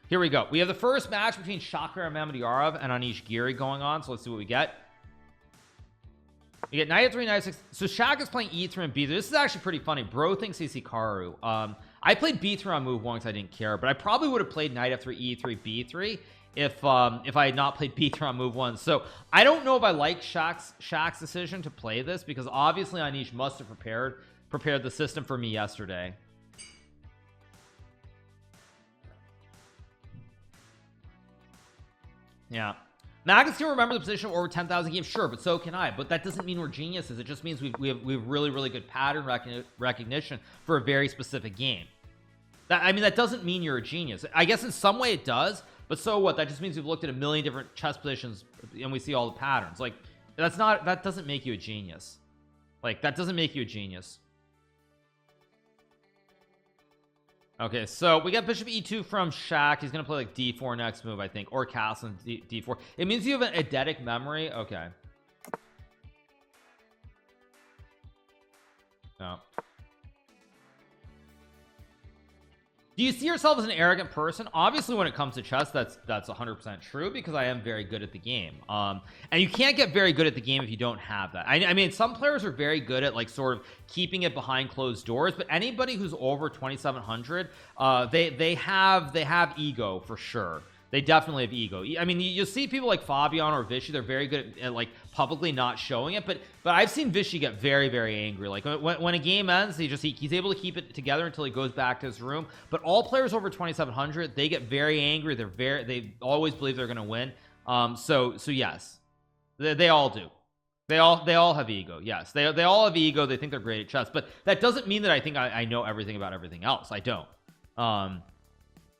Here we go. We have the first match between Shakra and Mamedyarov and Anish Giri going on. So let's see what we get. We get knight f3, knight f6. So Shak is playing e3 and b3. This is actually pretty funny. Bro thinks he's Hikaru. I played b3 on move 1 because I didn't care, but I probably would have played knight f3, e3, b3 if I had not played b3 on move 1. So I don't know if I like Shak's decision to play this, because obviously Anish must have prepared the system for me yesterday. Yeah, Magnus can remember the position over 10,000 games, sure, but so can I. But that doesn't mean we're geniuses. It just means we have really good pattern recognition for a very specific game. I mean, that doesn't mean you're a genius. I guess in some way it does, but so what? That just means we've looked at a million different chess positions and we see all the patterns. Like, that doesn't make you a genius. Like, that doesn't make you a genius. Okay, so we got bishop e2 from Shak. He's gonna play like d4 next move, I think, or castle and d4. It means you have an eidetic memory. Okay. No. Do you see yourself as an arrogant person? Obviously, when it comes to chess, that's 100% true, because I am very good at the game. And you can't get very good at the game if you don't have that. I mean, some players are very good at like sort of keeping it behind closed doors, but anybody who's over 2,700, they have ego for sure. They definitely have ego. I mean, you'll see people like Fabian or Vishy, they're very good at like publicly not showing it, but I've seen Vishy get very angry. Like when a game ends, he's able to keep it together until he goes back to his room. But all players over 2,700, they get very angry. They always believe they're going to win. So yes, they all do. They all have ego. Yes, they all have ego. They think they're great at chess, but that doesn't mean that I think I know everything about everything else. I don't.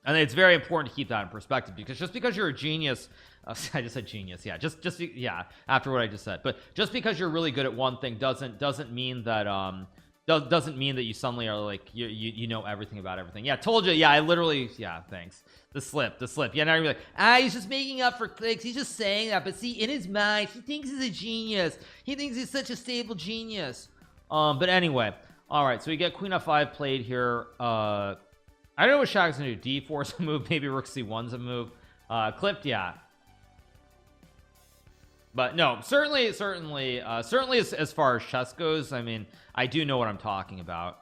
And it's very important to keep that in perspective, because just because you're a genius, I just said genius, yeah, yeah, after what I just said, but just because you're really good at one thing doesn't mean that doesn't mean that you suddenly are like you know everything about everything. Yeah, told you. Yeah, I literally, yeah, thanks. The slip. Yeah, now you're like, he's just making up for clicks. He's just saying that, but see, in his mind, he thinks he's a genius. He thinks he's such a stable genius. But anyway, all right. So we get Queen F5 played here. I don't know what Shak's gonna do. D4's a move, maybe Rook C1's a move. Clipped, yeah. But no, certainly as far as chess goes, I mean, I do know what I'm talking about.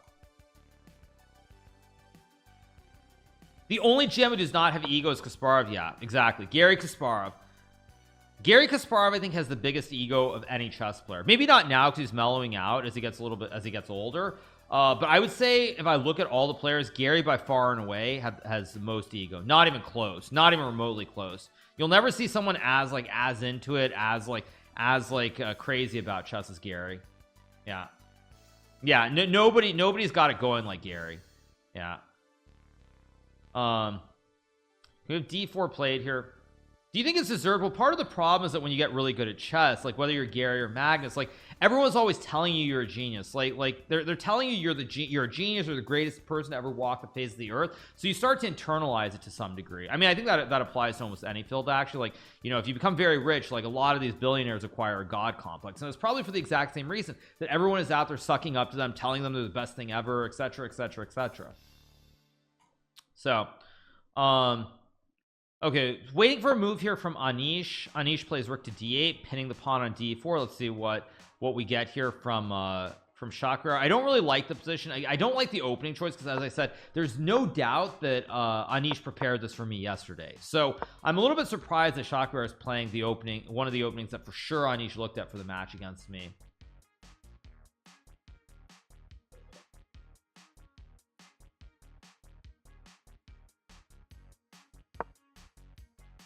The only GM who does not have ego is Kasparov. Yeah, exactly. Garry Kasparov, I think, has the biggest ego of any chess player. Maybe not now because he's mellowing out as he gets older. But I would say if I look at all the players, Garry by far and away has the most ego. Not even close, not even remotely close. You'll never see someone as into it, as crazy about chess as Garry. Yeah, nobody's got it going like Garry. Yeah. We have d4 played here. Do you think it's deserved? Well, part of the problem is that when you get really good at chess, like whether you're Garry or Magnus, like everyone's always telling you you're a genius. Like they're telling you you're a genius or the greatest person to ever walk the face of the earth. So you start to internalize it to some degree. I mean, I think that applies to almost any field, actually. Like, you know, if you become very rich, like a lot of these billionaires acquire a god complex, and it's probably for the exact same reason that everyone is out there sucking up to them, telling them they're the best thing ever, etc., etc., etc. So, okay, waiting for a move here from Anish. Anish plays rook to d8, pinning the pawn on d4. Let's see what we get here from Chakra. I don't really like the position. I don't like the opening choice because, as I said, there's no doubt that Anish prepared this for me yesterday. So I'm a little bit surprised that Chakra is playing one of the openings that for sure Anish looked at for the match against me.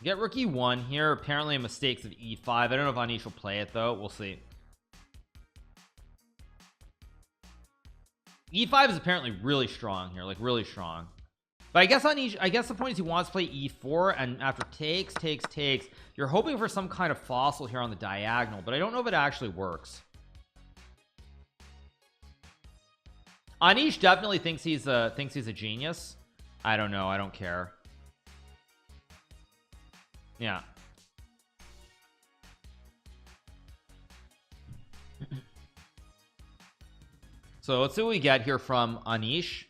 Get rook e1 here. Apparently a mistakes of e5. I don't know if Anish will play it though. We'll see. e5 is apparently really strong here, like really strong. But I guess the point is he wants to play e4, and after takes, you're hoping for some kind of fossil here on the diagonal, but I don't know if it actually works. Anish definitely thinks he's a genius. I don't know. I don't care. Yeah. So let's see what we get here from Anish.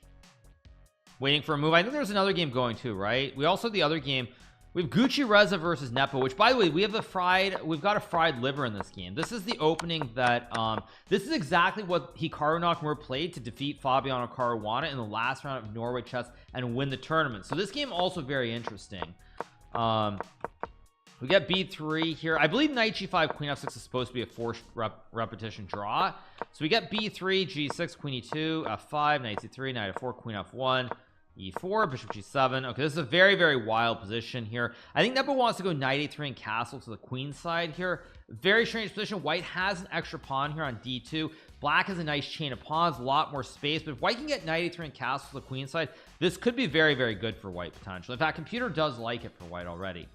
waiting for a move. I think there's another game going too, right? We also have the other game. We have Gucci Reza versus Nepo, which, by the way, we've got a fried liver in this game. This is the opening that this is exactly what Hikaru Nakamura played to defeat Fabiano Caruana in the last round of Norway chess and win the tournament. So this game also very interesting. We get b3 here. I believe knight g5 queen f6 is supposed to be a forced repetition draw. So we get b3 g6 queen e2 f5 knight c3 knight f4 queen f1 e4 bishop g7. Okay, this is a very, very wild position here. I think Nepo wants to go knight a3 and castle to the queen side here. Very strange position. White has an extra pawn here on d2. Black has a nice chain of pawns, a lot more space, but if white can get knight a3 and castle to the queen side, this could be very, very good for white potentially. In fact, computer does like it for white already.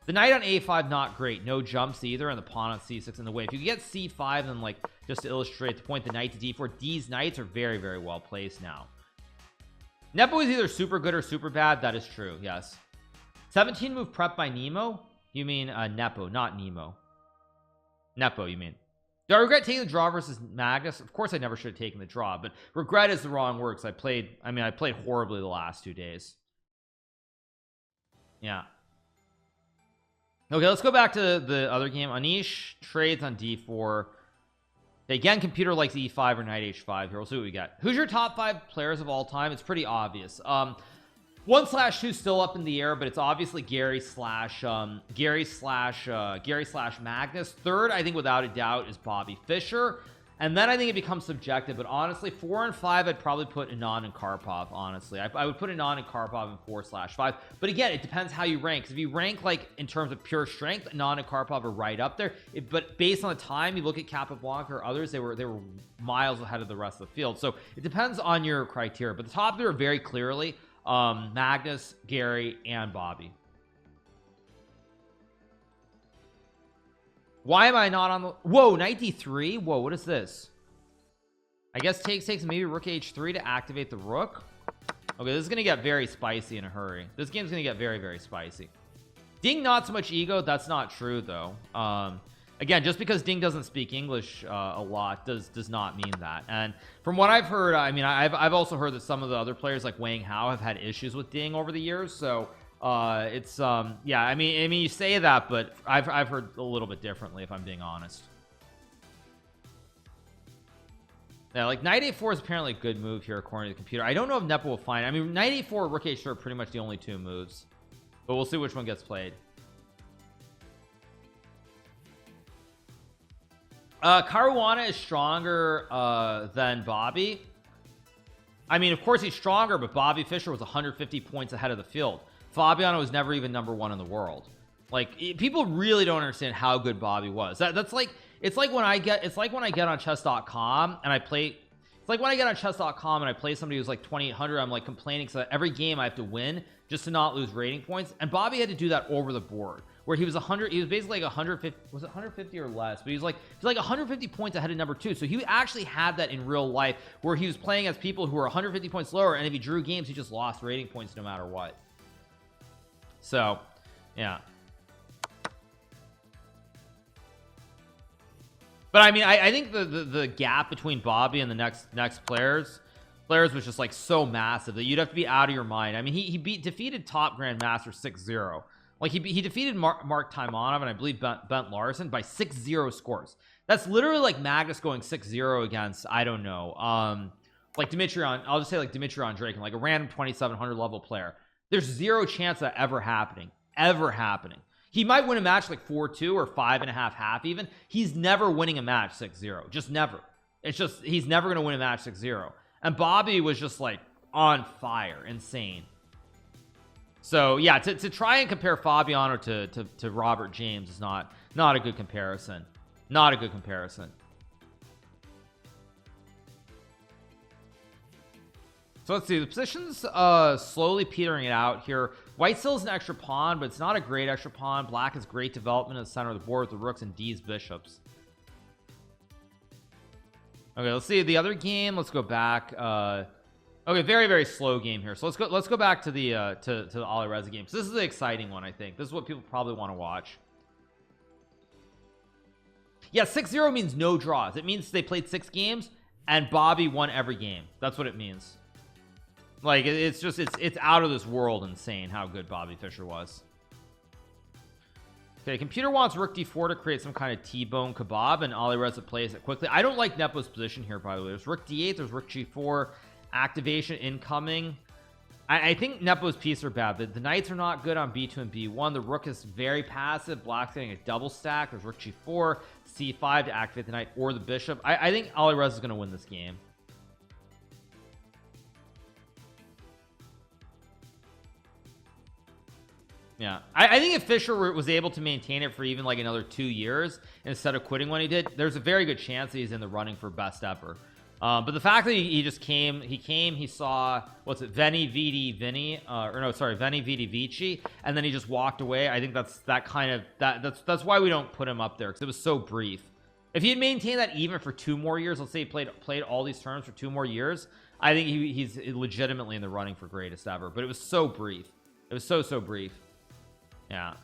The knight on a5 not great, no jumps either, and the pawn on c6 in the way. If you could get c5, then like just to illustrate the point, the knight to d4, these knights are very, very well placed now. Nepo is either super good or super bad. That is true. Yes. 17 move prep by Nemo. You mean Nepo, not Nemo. Nepo, you mean. Do I regret taking the draw versus Magnus? Of course I never should have taken the draw, but regret is the wrong word, because I played horribly the last 2 days. Yeah. Okay, let's go back to the other game. Anish trades on d4. Again, computer likes e5 or knight h5 here. We'll see what we get. Who's your top 5 players of all time? It's pretty obvious. 1/2 still up in the air, but it's obviously Gary slash Magnus. Third, I think without a doubt, is Bobby Fischer. And then I think it becomes subjective, but honestly 4 and 5 I'd probably put Anand and Karpov. Honestly, I would put Anand and Karpov in 4/5, but again, it depends how you rank, because if you rank like in terms of pure strength, Anand and Karpov are right up there. But based on the time, you look at Capablanca or others, they were miles ahead of the rest of the field. So it depends on your criteria, but the top 3 are very clearly Magnus, Gary, and Bobby. Why am I not on the whoa, knight d3? Whoa, what is this? I guess takes maybe rook h3 to activate the rook. Okay, this is gonna get very spicy in a hurry. This game's gonna get very, very spicy. Ding, not so much ego. That's not true though. Again, just because Ding doesn't speak English a lot does not mean that. And from what I've heard, I mean, I've also heard that some of the other players like Wang Hao have had issues with Ding over the years. So it's yeah, I mean you say that, but I've heard a little bit differently, if I'm being honest. Yeah, like knight a4 is apparently a good move here according to the computer. I don't know if Nepo will find it. I mean, knight a4 or rook h3 are pretty much the only 2 moves, but we'll see which one gets played. Caruana is stronger than Bobby. I mean, of course he's stronger, but Bobby Fischer was 150 points ahead of the field. Fabiano was never even #1 in the world. Like, people really don't understand how good Bobby was. That's like, it's like when I get on chess.com and I play, it's like when I get on chess.com and I play somebody who's like 2800, I'm like complaining because every game I have to win just to not lose rating points. And Bobby had to do that over the board, where he was basically like 150, was it 150 or less, but he's like 150 points ahead of #2. So he actually had that in real life, where he was playing as people who were 150 points lower, and if he drew games, he just lost rating points no matter what. So yeah, but I mean, I think the gap between Bobby and the next players was just like so massive that you'd have to be out of your mind. I mean, he defeated top grandmaster 6-0. Like he defeated Mark Taimanov and I believe Bent Larson by 6-0 scores. That's literally like Magnus going 6-0 against, I don't know, like I'll just say like Dmitry Andreikin, like a random 2700 level player. There's zero chance of that ever happening. He might win a match like 4-2 or 5.5 even. He's never winning a match 6-0. Just never. It's just, he's never going to win a match 6-0. And Bobby was just like on fire, insane. So yeah, to try and compare Fabiano to Robert James is not a good comparison. Not a good comparison. So let's see, the position's slowly petering it out here. White still has an extra pawn, but it's not a great extra pawn. Black has great development in the center of the board with the rooks and D's bishops. Okay, let's see the other game. Let's go back. Okay, very, very slow game here. So let's go back to the Alireza game. So this is the exciting one, I think. This is what people probably want to watch. Yeah, 6-0 means no draws. It means they played 6 games and Bobby won every game. That's what it means. Like it's just it's out of this world insane how good Bobby Fischer was. Okay, computer wants rook d4 to create some kind of T-bone kebab, and Alireza plays it quickly. I don't like Nepo's position here, by the way. There's rook d8, there's rook g4, activation incoming. I think Nepo's pieces are bad. The knights are not good on b2 and b1. The rook is very passive. Black's getting a double stack. There's rook g4, c5 to activate the knight or the bishop. I think Alireza is going to win this game. Yeah, I think if Fischer was able to maintain it for even like another 2 years instead of quitting when he did, there's a very good chance that he's in the running for best ever. But the fact that he just came, he saw what's it, Veni Vidi Vini, or no, sorry, Veni Vidi Vici, and then he just walked away. I think that's why we don't put him up there, because it was so brief. If he had maintained that even for 2 more years, let's say he played all these terms for 2 more years, I think he's legitimately in the running for greatest ever. But it was so brief. It was so brief. Yeah,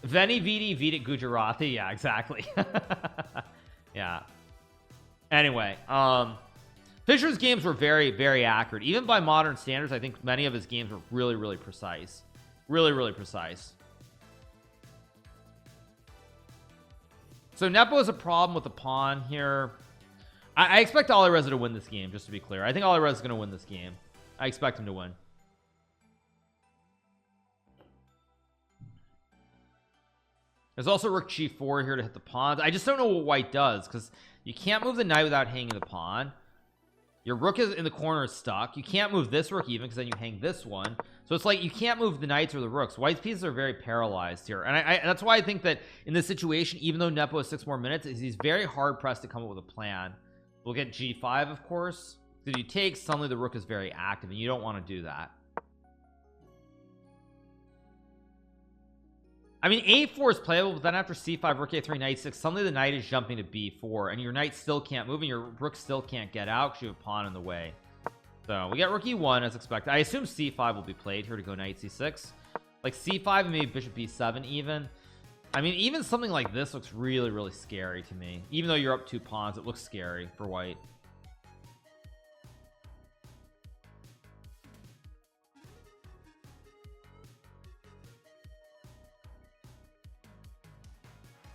Veni Vidi Vidi Gujarati. Yeah, exactly. Yeah. Anyway, Fischer's games were very accurate, even by modern standards. I think many of his games were really precise, really precise. So Nepo has a problem with the pawn here. I expect Alireza to win this game, just to be clear. I think Alireza is going to win this game. I expect him to win. There's also rook g4 here to hit the pawns. I just don't know what white does, because you can't move the knight without hanging the pawn. Your rook is in the corner, is stuck. You can't move this rook even, because then you hang this one. So it's like you can't move the knights or the rooks. White's pieces are very paralyzed here, and that's why I think that in this situation, even though Nepo has 6 more minutes, he's very hard pressed to come up with a plan. We'll get g5, of course. If you take, suddenly the rook is very active, and you don't want to do that. I mean, a4 is playable, but then after c5, rook a3, knight 6, suddenly the knight is jumping to b4, and your knight still can't move, and your rook still can't get out because you have a pawn in the way. So we got rook e1 as expected. I assume c5 will be played here to go knight c6, like c5 and maybe bishop b7 even. I mean, even something like this looks really scary to me. Even though you're up 2 pawns, it looks scary for white.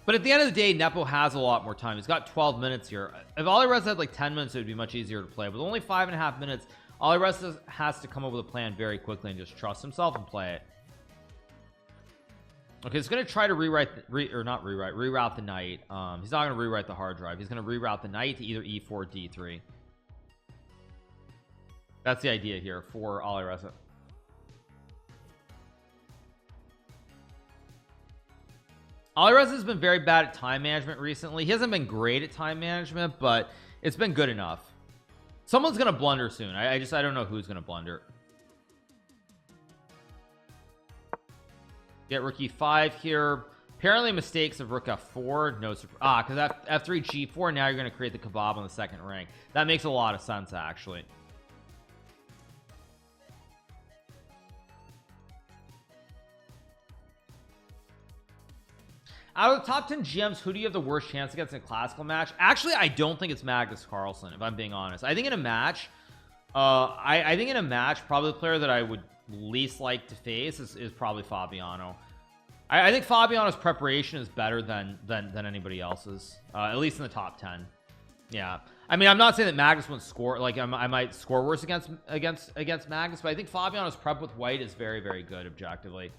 But at the end of the day, Nepo has a lot more time. He's got 12 minutes here. If Alireza had like 10 minutes, it would be much easier to play. With only 5.5 minutes, Alireza has to come up with a plan very quickly and just trust himself and play it. Okay, he's going to try to reroute the knight. He's not going to rewrite the hard drive. He's going to reroute the knight to either e4 or d3. That's the idea here for Alireza. Alireza has been very bad at time management recently. He hasn't been great at time management, but it's been good enough. Someone's gonna blunder soon. I don't know who's gonna blunder. Get rook e5 here. Apparently mistakes of rook f4. No, because f3 g4. Now you're gonna create the kebab on the second rank. That makes a lot of sense, actually. Out of the top 10 GMs, who do you have the worst chance against in a classical match? Actually, I don't think it's Magnus Carlsen, if I'm being honest. I think in a match, I think in a match, probably the player that I would least like to face is probably Fabiano. I think Fabiano's preparation is better than anybody else's, at least in the top 10. Yeah, I mean, I'm not saying that Magnus wouldn't score. Like, I might score worse against Magnus, but I think Fabiano's prep with white is very good objectively.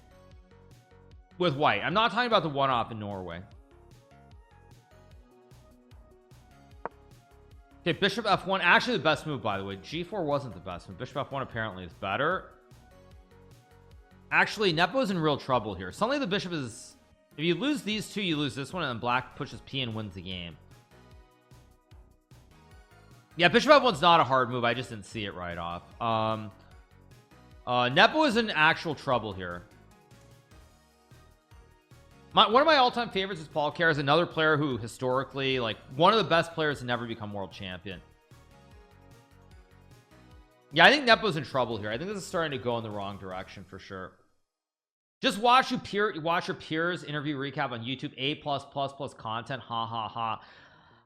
With white, I'm not talking about the one-off in Norway. Okay, bishop f1, actually the best move, by the way. g4 wasn't the best move. Bishop f1 apparently is better. Actually, Nepo's in real trouble here. Suddenly the bishop is, if you lose these two, you lose this one, and then black pushes p and wins the game. Yeah, bishop f1's not a hard move. I just didn't see it right off. Nepo is in actual trouble here. One of my all-time favorites is Paul Kerr, another player who historically, like, one of the best players to never become world champion. Yeah, I think Nepo's in trouble here. I think this is starting to go in the wrong direction for sure. Just watch your peers interview recap on YouTube. A+++ content. Ha ha ha.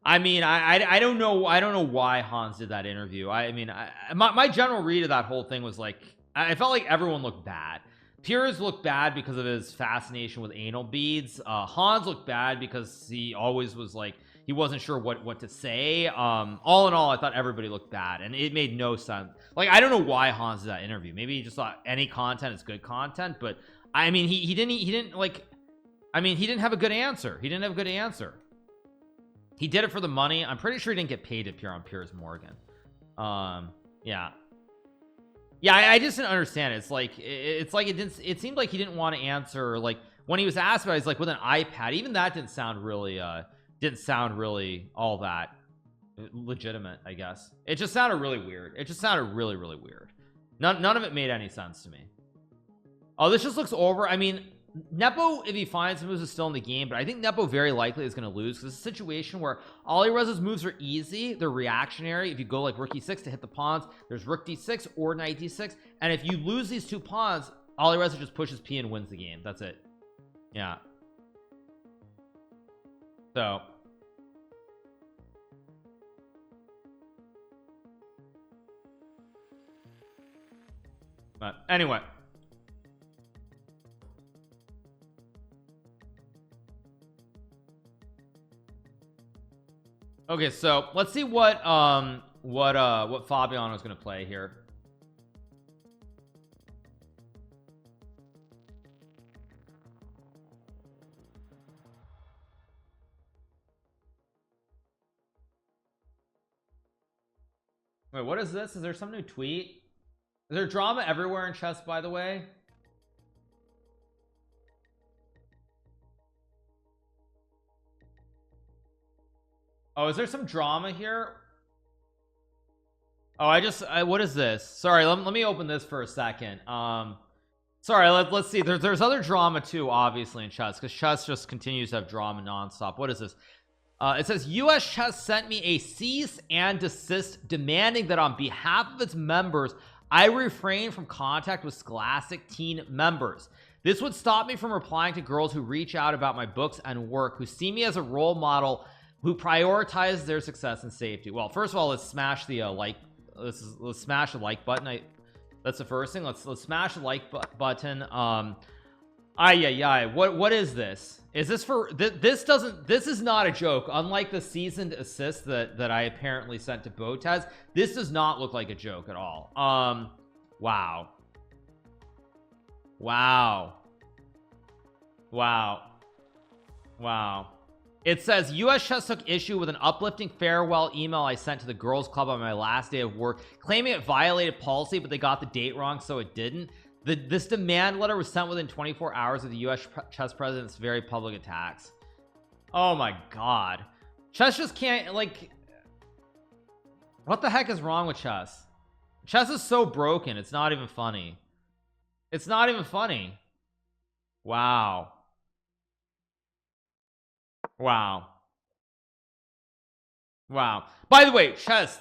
I mean, I don't know. I don't know why Hans did that interview. I mean, my general read of that whole thing was like, I felt like everyone looked bad. Piers looked bad because of his fascination with anal beads. Hans looked bad because he always was like, he wasn't sure what to say. All in all, I thought everybody looked bad, and it made no sense. Like, I don't know why Hans did that interview. Maybe he just thought any content is good content, but I mean, he didn't like. I mean, he didn't have a good answer. He didn't have a good answer. He did it for the money. I'm pretty sure he didn't get paid to appear on Piers Morgan. Yeah. I just didn't understand it. It's like it seemed like he didn't want to answer. Like when he was asked about it, he's like, with an iPad. Even that didn't sound really all that legitimate, I guess. It just sounded really weird. It just sounded really weird. None of it made any sense to me. Oh, this just looks over. I mean, Nepo, if he finds moves, is still in the game, but I think Nepo very likely is going to lose because it's a situation where Alireza's moves are easy, they're reactionary. If you go like rook e6 to hit the pawns, there's rook d6 or knight d6, and if you lose these two pawns, Alireza just pushes p and wins the game. That's it. Yeah. So but anyway, okay, so let's see what Fabiano's gonna play here. Wait, what is this? Is there some new tweet? Is there drama everywhere in chess, by the way? Oh, is there some drama here? Oh, what is this? Sorry, let me open this for a second. Sorry, let's see. There's other drama too, obviously, in chess, because chess just continues to have drama nonstop. What is this? It says US Chess sent me a cease and desist demanding that on behalf of its members I refrain from contact with Scholastic teen members. This would stop me from replying to girls who reach out about my books and work, who see me as a role model, who prioritize their success and safety. Well, first of all, let's smash the let's smash the like button. That's the first thing. Let's smash the like button. What is this? Is this for this is not a joke. Unlike the seasoned assist that I apparently sent to Botez, this does not look like a joke at all. Wow. It says US Chess took issue with an uplifting farewell email I sent to the girls club on my last day of work, claiming it violated policy, but they got the date wrong, so it didn't. This demand letter was sent within 24 hours of the US chess president's very public attacks. Oh my god. Chess just can't, like, what the heck is wrong with chess? Chess is so broken, it's not even funny. It's not even funny. Wow. By the way, chess,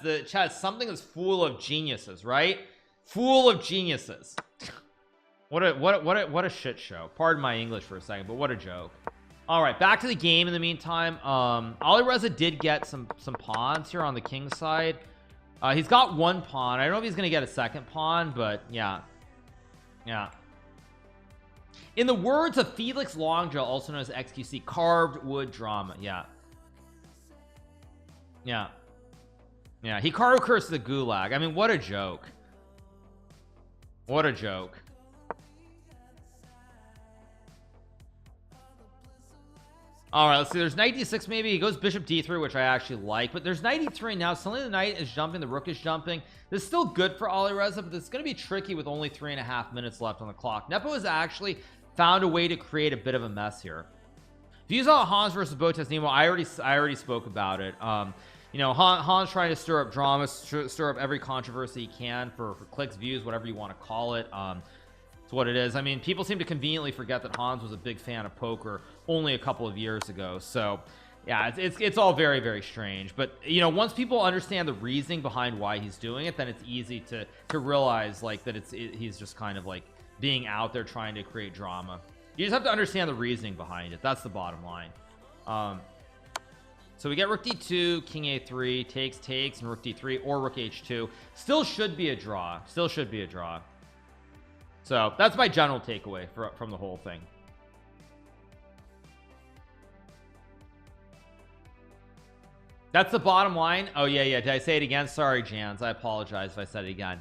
something is full of geniuses, right? Full of geniuses. What a shit show. Pardon my English for a second, but what a joke. All right, back to the game in the meantime. Alireza did get some pawns here on the king side. He's got one pawn. I don't know if he's gonna get a second pawn, but yeah. In the words of Felix Longjaw, also known as XQC, carved wood drama. Yeah, Hikaru cursed the gulag. I mean, what a joke. All right, let's see. There's knight d6 maybe. He goes bishop d3, which I actually like, but there's knight e3 now. Suddenly the knight is jumping, the rook is jumping. This is still good for Alireza, but it's going to be tricky with only 3.5 minutes left on the clock. Nepo has actually found a way to create a bit of a mess here. Views on Hans versus Botez Nemo, I already spoke about it. You know, Hans trying to stir up drama, stir up every controversy he can for clicks, views, whatever you want to call it. It's what it is. I mean, people seem to conveniently forget that Hans was a big fan of poker only a couple of years ago. So yeah, it's all very strange. But you know, once people understand the reasoning behind why he's doing it, then it's easy to realize like that he's just kind of like being out there trying to create drama. You just have to understand the reasoning behind it. That's the bottom line. So we get rook d2, king a3, takes, and rook d3, or rook h2. Still should be a draw. Still should be a draw. So that's my general takeaway from the whole thing. That's the bottom line. Oh yeah, did I say it again? Sorry, Jans, I apologize if I said it again.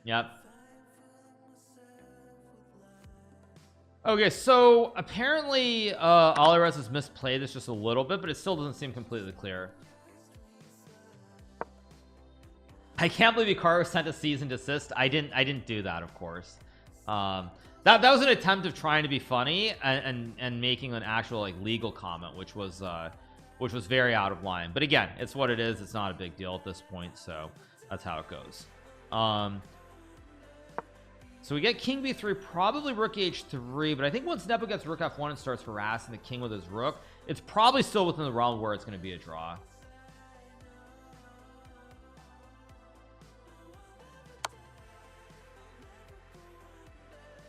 Yep. Okay, so apparently Alirez has misplayed this just a little bit, but it still doesn't seem completely clear. I can't believe Hikaru sent a cease and desist. I didn't do that, of course. That was an attempt of trying to be funny and making an actual like legal comment, which was very out of line. But again, it's what it is. It's not a big deal at this point, so that's how it goes. So we get king b3, probably rook h3, but I think once Nepo gets rook f1 and starts harassing the king with his rook, it's probably still within the realm where it's going to be a draw.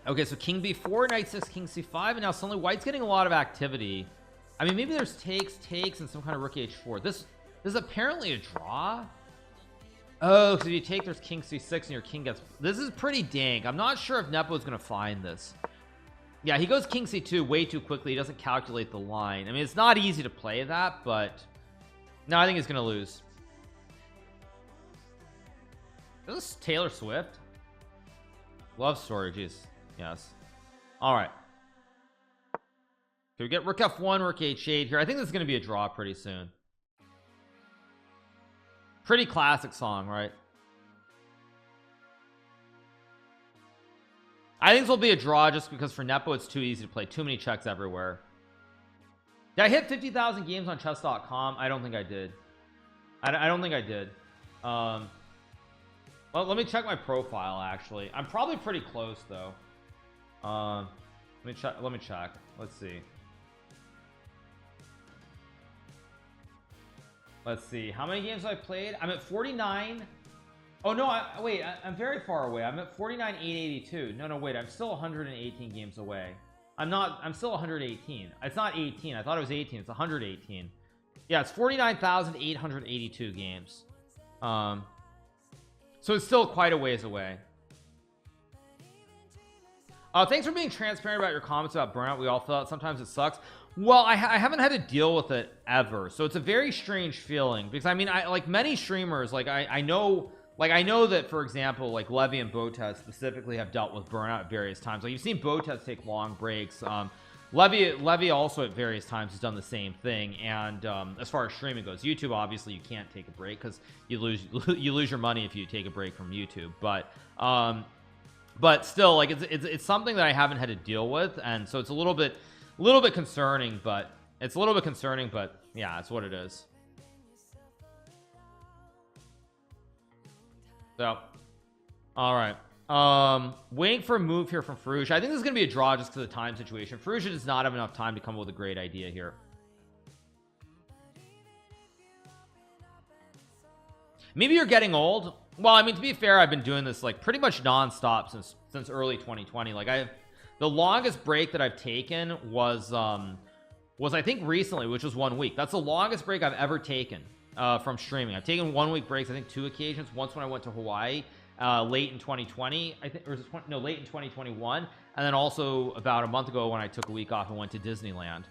Okay, so king b4, knight 6, king c5, and now suddenly white's getting a lot of activity. I mean, maybe there's takes and some kind of rook h4. This is apparently a draw. Oh, so you take, there's king c6 and your king gets... This is pretty dank. I'm not sure if Nepo is going to find this. Yeah, he goes king c2 way too quickly. He doesn't calculate the line. I mean, it's not easy to play that, but... No, I think he's going to lose. Is this Taylor Swift? Love story, jeez. Yes. All right. So we get rook f1, rook h8 here. I think this is going to be a draw pretty soon. Pretty classic song, right? I think this will be a draw just because for Nepo it's too easy to play. Too many checks everywhere. Did I hit 50,000 games on chess.com? I don't think I did. I don't think I did. Well, let me check my profile actually. I'm probably pretty close though. Let me check. Let's see. Let's see. How many games have I played? I'm at 49. Oh no, wait, I'm very far away. I'm at 49,882. No, wait, I'm still 118 games away. I'm still 118. It's not 18. I thought it was 18. It's 118. Yeah, it's 49,882 games. So it's still quite a ways away. Thanks for being transparent about your comments about burnout. We all feel it. Sometimes it sucks. Well, I haven't had to deal with it ever, so it's a very strange feeling because I mean, I like many streamers, like I know that, for example, like Levy and Botez specifically have dealt with burnout at various times. Like you've seen Botez take long breaks. Levy also at various times has done the same thing. And as far as streaming goes, YouTube, obviously you can't take a break because you lose your money if you take a break from YouTube. But still, like it's something that I haven't had to deal with, and so it's a little bit concerning, but yeah, it's what it is. So all right, waiting for a move here from Firouzja. I think this is gonna be a draw just because of the time situation. Firouzja does not have enough time to come up with a great idea here. Maybe you're getting old. Well, I mean, to be fair, I've been doing this like pretty much non-stop since early 2020. Like the longest break that I've taken was I think recently, which was 1 week. That's the longest break I've ever taken from streaming. I've taken 1 week breaks, I think 2 occasions. Once when I went to Hawaii late in 2020, I think, or late in 2021, and then also about a month ago when I took a week off and went to Disneyland.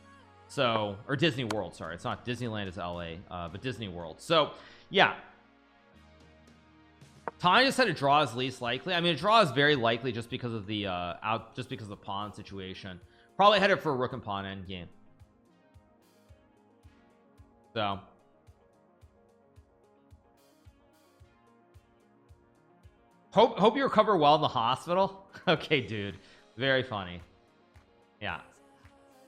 So, or Disney World, sorry, it's not Disneyland, it's LA, but Disney World. So yeah, Tanya said a draw is least likely. I mean, a draw is very likely just because of the pawn situation. Probably headed for a rook and pawn endgame. So hope you recover well in the hospital. Okay, dude, very funny. Yeah.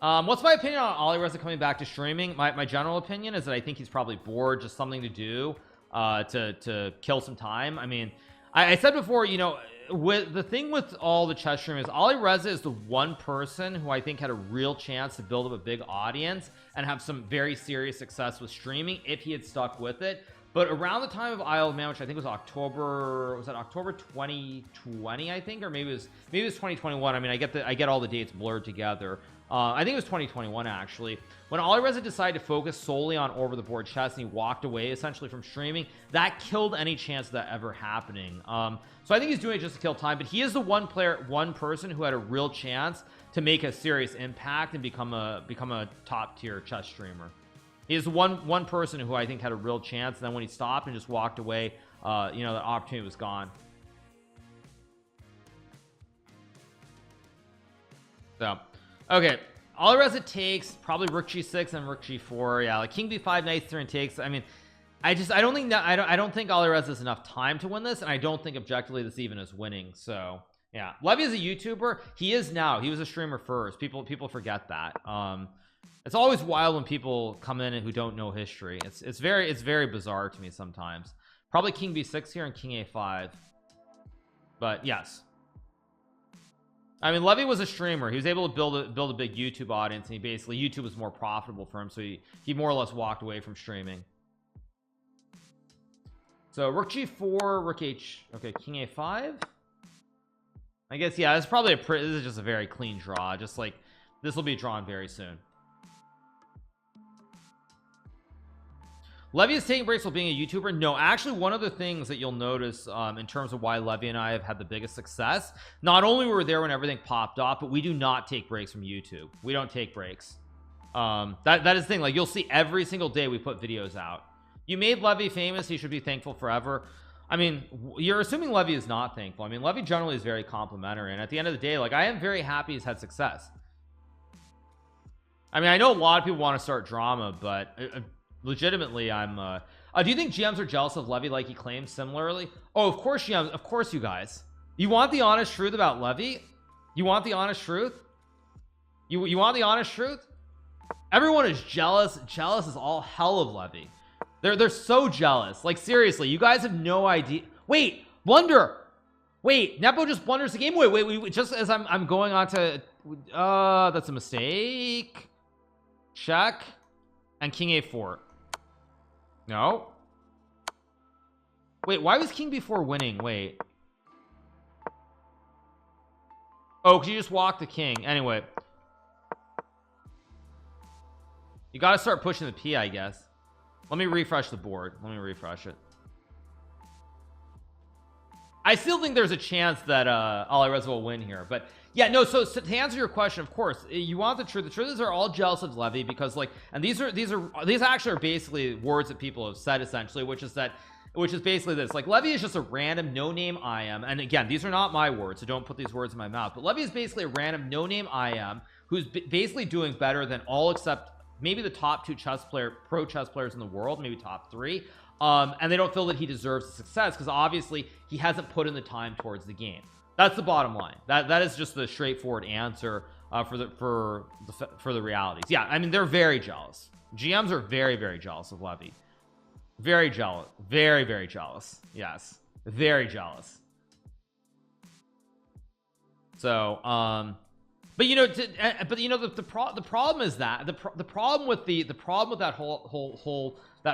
What's my opinion on Alireza coming back to streaming? My general opinion is that I think he's probably bored, just something to do to kill some time. I mean, I said before, you know, with the thing with all the chess streamers, Alireza is the one person who I think had a real chance to build up a big audience and have some very serious success with streaming if he had stuck with it. But around the time of Isle of Man, which I think was October, was that October 2020, I think, or maybe it was 2021. I mean, I get all the dates blurred together. I think it was 2021 actually, when Alireza decided to focus solely on over the board chess and he walked away essentially from streaming. That killed any chance of that ever happening. So I think he's doing it just to kill time, but he is the one person who had a real chance to make a serious impact and become a top tier chess streamer. He is one person who I think had a real chance, and then when he stopped and just walked away, you know, the opportunity was gone. So okay, Alireza takes probably rook g6 and rook g4. Yeah, like king b5, knight turn takes. I mean, I don't think that I don't think Alireza has enough time to win this, and I don't think objectively this even is winning. So yeah, Levy is a YouTuber. He is now. He was a streamer first. People forget that. It's always wild when people come in and who don't know history. It's very bizarre to me sometimes. Probably king b6 here and king a5. But yes, I mean, Levy was a streamer. He was able to build a big YouTube audience, and he basically, YouTube was more profitable for him, so he more or less walked away from streaming. So rook g4, rook h, okay, king a5. I guess, yeah, it's probably this is just a very clean draw. Just like this will be drawn very soon. Levy is taking breaks while being a YouTuber. No, actually, one of the things that you'll notice in terms of why Levy and I have had the biggest success, not only were we there when everything popped off, but we do not take breaks from YouTube. We don't take breaks. That is the thing. Like, you'll see every single day we put videos out. You made Levy famous. He should be thankful forever. I mean, you're assuming Levy is not thankful. I mean, Levy generally is very complimentary, and at the end of the day, like, I am very happy he's had success. I mean, I know a lot of people want to start drama, but legitimately, I'm do you think GMs are jealous of Levy like he claims similarly? Oh, of course, GMs, of course, you guys. You want the honest truth about Levy? You want the honest truth? You want the honest truth? Everyone is jealous is all hell of Levy. They're so jealous. Like, seriously, you guys have no idea. Wait, blunder. Wait, Nepo just blunders the game. Wait, just as I'm going on to that's a mistake. Check. And king a4. No. Wait, why was king b4 winning? Wait. Oh, because you just walked the king. Anyway, you got to start pushing the p, I guess. Let me refresh the board. Let me refresh it. I still think there's a chance that Alireza will win here, but yeah, no, so to answer your question, of course, you want the truth. The truth is they're all jealous of Levy because, like, and these actually are basically words that people have said essentially, which is basically this: like, Levy is just a random no-name IM, and again, these are not my words, so don't put these words in my mouth, but Levy is basically a random no-name IM who's basically doing better than all except maybe the top 2 pro chess players in the world, maybe top 3. And they don't feel that he deserves success because obviously he hasn't put in the time towards the game. That's the bottom line. That is just the straightforward answer for the realities. Yeah, I mean, they're very jealous. GMs are very jealous of Levy. Very jealous. Very jealous. Yes, very jealous. So but you know, the problem is that the problem with that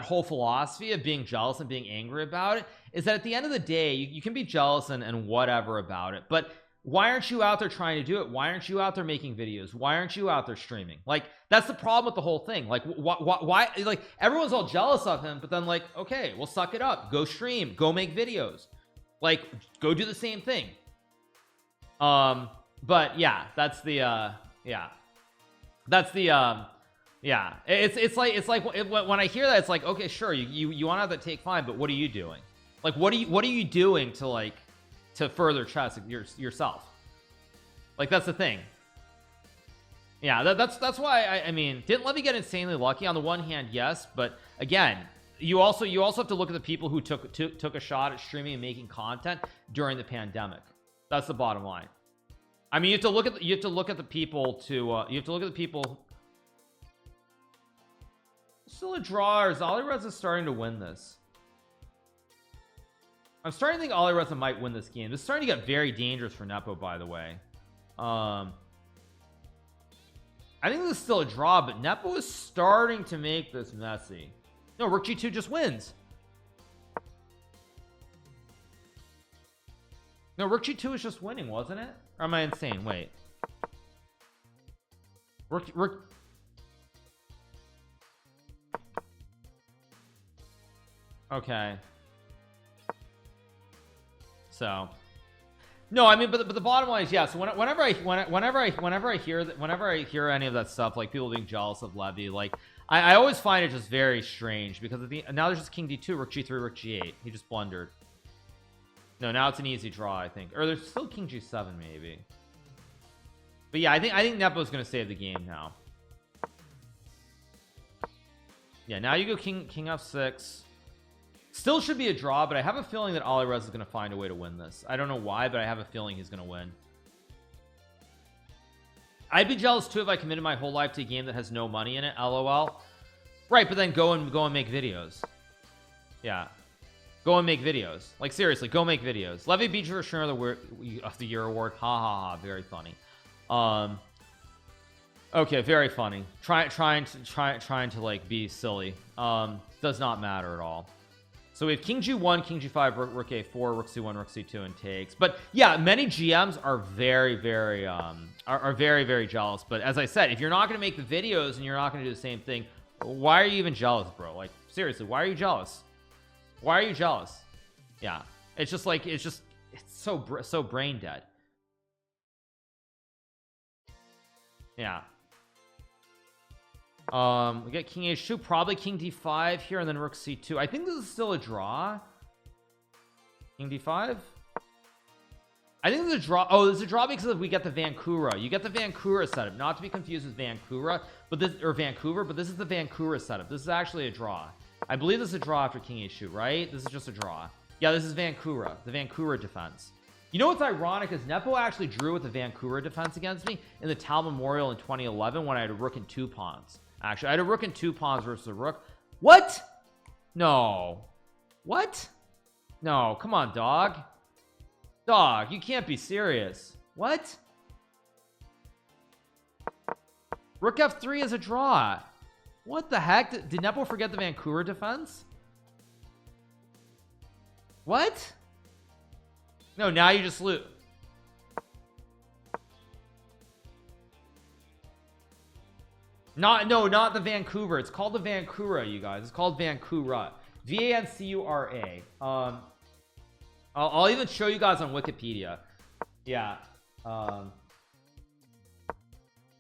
whole philosophy of being jealous and being angry about it is that at the end of the day, you can be jealous and whatever about it, but why aren't you out there trying to do it? Why aren't you out there making videos? Why aren't you out there streaming? Like, that's the problem with the whole thing. Like, why like, everyone's all jealous of him, but then, like, okay, well, suck it up, go stream, go make videos, like, go do the same thing. But yeah, that's the yeah, it's like when I hear that, it's like, okay, sure, you want to have that take, fine, but what are you doing? Like, what are you doing to, like, to further chess yourself? Like, that's the thing. Yeah, that's why I mean, didn't Levy get insanely lucky? On the one hand, yes, but again, you also have to look at the people who took a shot at streaming and making content during the pandemic. That's the bottom line. I mean, you have to look at the people Still a draw, or is Alireza starting to win this? I'm starting to think Alireza might win this game. This is starting to get very dangerous for Nepo, by the way. I think this is still a draw, but Nepo is starting to make this messy. No, rook g2 just wins. No, rook g2 is just winning, wasn't it? Or am I insane? Wait, rook okay, so no, I mean, but the bottom line is, yeah. So whenever I hear any of that stuff, like people being jealous of Levy, like I always find it just very strange, because now there's just king d2, rook g3, rook g8. He just blundered. No, now it's an easy draw, I think. Or there's still king g7 maybe. But yeah, I think Nepo's gonna save the game now. Yeah, now you go king f6. Still should be a draw, but I have a feeling that Alirez is going to find a way to win this. I don't know why, but I have a feeling he's going to win. I'd be jealous too if I committed my whole life to a game that has no money in it. LOL. Right, but then go and make videos. Yeah, go and make videos. Like seriously, go make videos. Levy beat you for sure of the year award. Ha ha ha. Very funny. Okay, very funny. Trying to like be silly. Does not matter at all. So we have king g1, king g5, rook a4, rook c1, rook c2, and takes. But yeah, many GMs are very jealous. But as I said, if you're not going to make the videos and you're not going to do the same thing, why are you even jealous, bro? Like seriously, why are you jealous? Why are you jealous? Yeah, it's just like it's so brain dead. Yeah. We get king h2, probably king d5 here, and then rook c2. I think this is still a draw. King d5. I think this is a draw. Oh, this is a draw because we get the vancura. You get the vancura setup, not to be confused with Vancouver, but this is the vancura setup. This is actually a draw. I believe this is a draw after king h2, right? This is just a draw. Yeah, this is vancura, the vancura defense. You know what's ironic is Nepo actually drew with the vancura defense against me in the Tal Memorial in 2011 when I had a rook and 2 pawns. Actually, I had a rook and 2 pawns versus a rook. What? No. What? No, come on, dog. Dog, you can't be serious. What? Rook f3 is a draw. What the heck? Did Nepo forget the vancura defense? What? No, now you just lose. Not the Vancouver. It's called the Vancura, you guys. It's called Vancura. V-A-N-C-U-R-A. I'll even show you guys on Wikipedia. Yeah. Let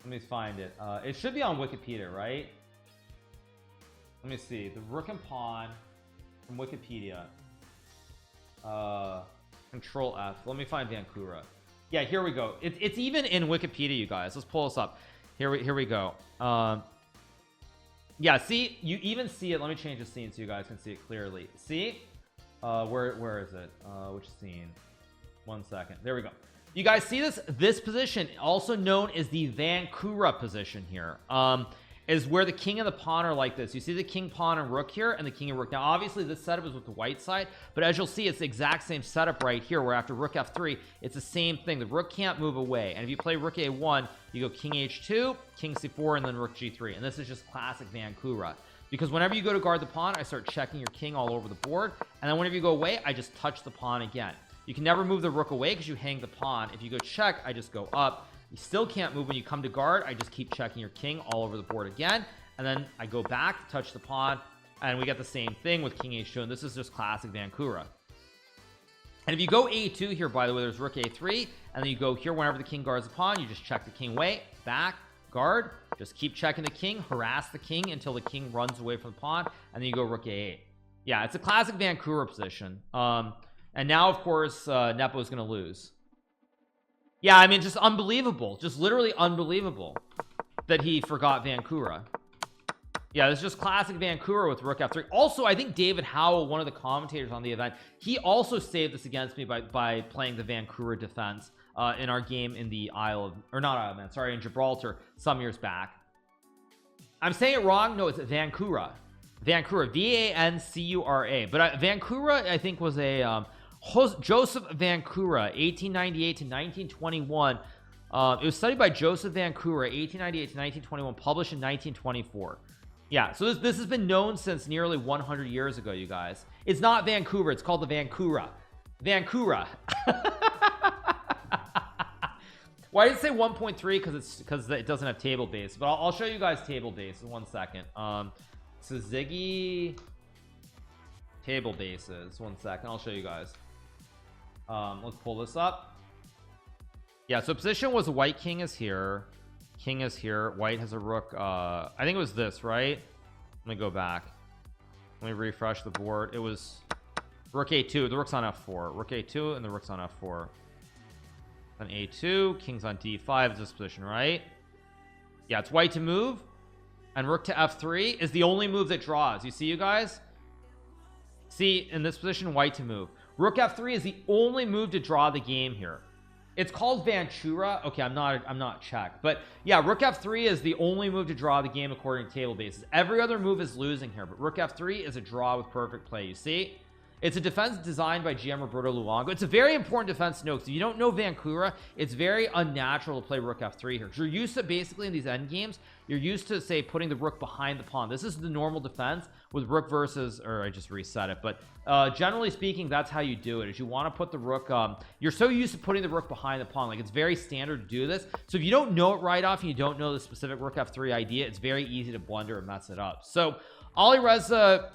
me find it. It should be on Wikipedia, right? Let me see. The rook and pawn from Wikipedia. Control F. Let me find Vancura. Yeah, here we go. It's even in Wikipedia, you guys. Let's pull this up. Here we go. Yeah, see, you even see it. Let me change the scene so you guys can see it clearly. See, where is it? Which scene? 1 second. There we go. You guys see this position, also known as the vancura position here, is where the king and the pawn are like this. You see the king, pawn, and rook here, and the king and rook. Now obviously this setup is with the white side, but as you'll see, it's the exact same setup right here, where after rook f3 it's the same thing. The rook can't move away, and if you play rook a1, you go king h2, king c4, and then rook g3. And this is just classic vancura, because whenever you go to guard the pawn, I start checking your king all over the board, and then whenever you go away, I just touch the pawn again. You can never move the rook away because you hang the pawn. If you go check, I just go up. You still can't move when you come to guard. I just keep checking your king all over the board again, and then I go back, touch the pawn, and we get the same thing with king h2, and this is just classic vancura. And if you go a2 here, by the way, there's rook a3, and then you go here whenever the king guards the pawn, you just check the king away, back, guard, just keep checking the king, harass the king until the king runs away from the pawn, and then you go rook a8. Yeah, it's a classic vancura position. And now, of course, Nepo is going to lose. Yeah, I mean, just unbelievable. Just literally unbelievable that he forgot vancura. Yeah, this is just classic vancura with rook f3. Also, I think David Howell, one of the commentators on the event, he also saved this against me by playing the vancura defense in our game in the Isle of, or not Isle of Man, sorry, in Gibraltar some years back. I'm saying it wrong. No, it's vancura. Vancura, V-A-N-C-U-R-A. But vancura, I think, was a Joseph Vancura, 1898 to 1921. It was studied by Joseph Vancura, 1898 to 1921, published in 1924. Yeah, so this has been known since nearly 100 years ago, you guys. It's not Vancouver, it's called the Vancura. Vancura. Well, I didn't say 1.3 because it doesn't have table base, but I'll show you guys table base in 1 second. So Ziggy table bases. 1 second, I'll show you guys. Let's pull this up. Yeah, so position was white king is here, king is here, white has a rook. I think it was this, right? Let me go back. Let me refresh the board. It was rook a2. The rook's on f4. Rook a2 and the rook's on f4. On a2, king's on d5 is this position, right? Yeah, it's white to move, and rook to f3 is the only move that draws. You see, you guys? See, in this position, white to move. Rook f3 is the only move to draw the game here. It's called vancura. Okay, I'm not check, but yeah, rook f3 is the only move to draw the game according to table bases. Every other move is losing here, but rook f3 is a draw with perfect play. You see, it's a defense designed by GM Roberto Luongo. It's a very important defense to know, because if you don't know vancura, it's very unnatural to play rook f3 here, because you're used to, basically in these end games, you're used to, say, putting the rook behind the pawn. This is the normal defense with rook versus, or I just reset it, but generally speaking, that's how you do it, is you want to put the rook, you're so used to putting the rook behind the pawn, like it's very standard to do this. So if you don't know it right off and you don't know the specific rook f3 idea, it's very easy to blunder and mess it up. So Ali Reza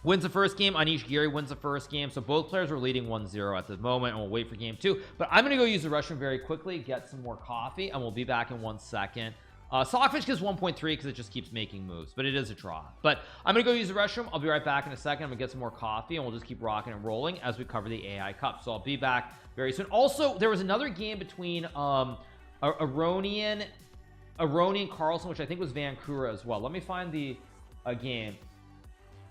wins the first game. Anish Giri wins the first game. So both players are leading 1-0 at the moment, and we'll wait for game 2. But I'm going to go use the restroom very quickly, get some more coffee, and we'll be back in 1 second. Sockfish gives 1.3 because it just keeps making moves, but it is a draw. But I'm going to go use the restroom. I'll be right back in a second. I'm going to get some more coffee, and we'll just keep rocking and rolling as we cover the AI Cup. So I'll be back very soon. Also, there was another game between Aronian Carlson, which I think was Vancura as well. Let me find the game.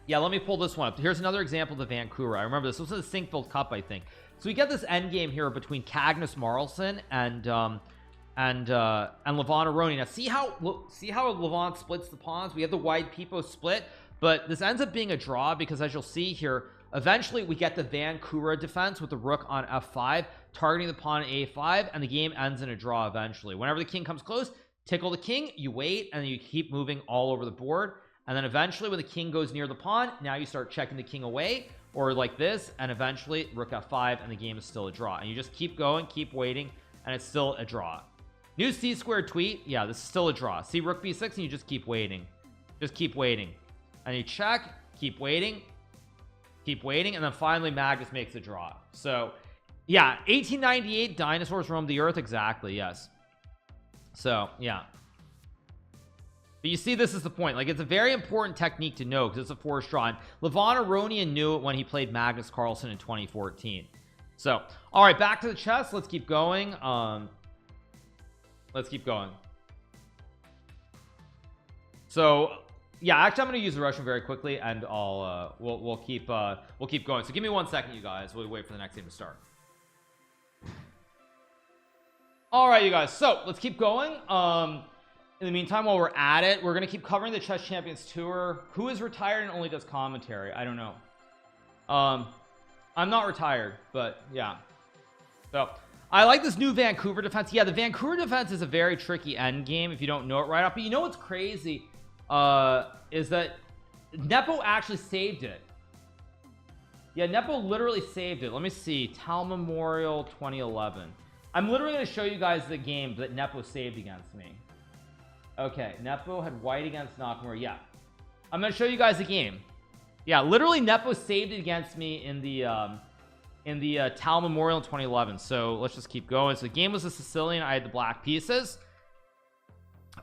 Yeah, let me pull this one up. Here's another example of the Vancura. I remember this was in the Sinkfield Cup, I think. So we get this end game here between Cagnus Marlson and Levon Aroni. Now see how Levon splits the pawns. We have the wide Pipo split, but this ends up being a draw because, as you'll see here, eventually we get the Vancura defense with the rook on f5 targeting the pawn on a5, and the game ends in a draw eventually. Whenever the king comes close, tickle the king, you wait, and then you keep moving all over the board. And then eventually when the king goes near the pawn, now you start checking the king away, or like this, and eventually rook f5, and the game is still a draw. And you just keep going, keep waiting, and it's still a draw. New C-squared tweet. Yeah, this is still a draw. See rook b6, and you just keep waiting. Just keep waiting. And you check, keep waiting, and then finally Magnus makes a draw. So yeah, 1898, dinosaurs roamed the earth. Exactly, yes. So yeah. But you see, this is the point. Like, it's a very important technique to know because it's a forced draw. And Levon Aronian knew it when he played Magnus Carlsen in 2014. So, all right, back to the chess. Let's keep going. Let's keep going. So, yeah, actually, I'm going to use the Russian very quickly, and I'll we'll keep going. So, give me 1 second, you guys. We'll wait for the next game to start. All right, you guys. So, let's keep going. In the meantime, while we're at it, we're going to keep covering the Chess Champions Tour. Who is retired and only does commentary? I don't know. I'm not retired, but yeah. So I like this new Vancouver defense. Yeah, the Vancouver defense is a very tricky end game if you don't know it right off. But you know what's crazy is that Nepo actually saved it. Yeah, Nepo literally saved it. Let me see. Tal Memorial 2011. I'm literally going to show you guys the game that Nepo saved against me. Okay, Nepo had white against Nakamura. Yeah, I'm going to show you guys the game. Yeah, literally Nepo saved it against me in the Tal Memorial in 2011. So let's just keep going. So the game was a Sicilian. I had the black pieces.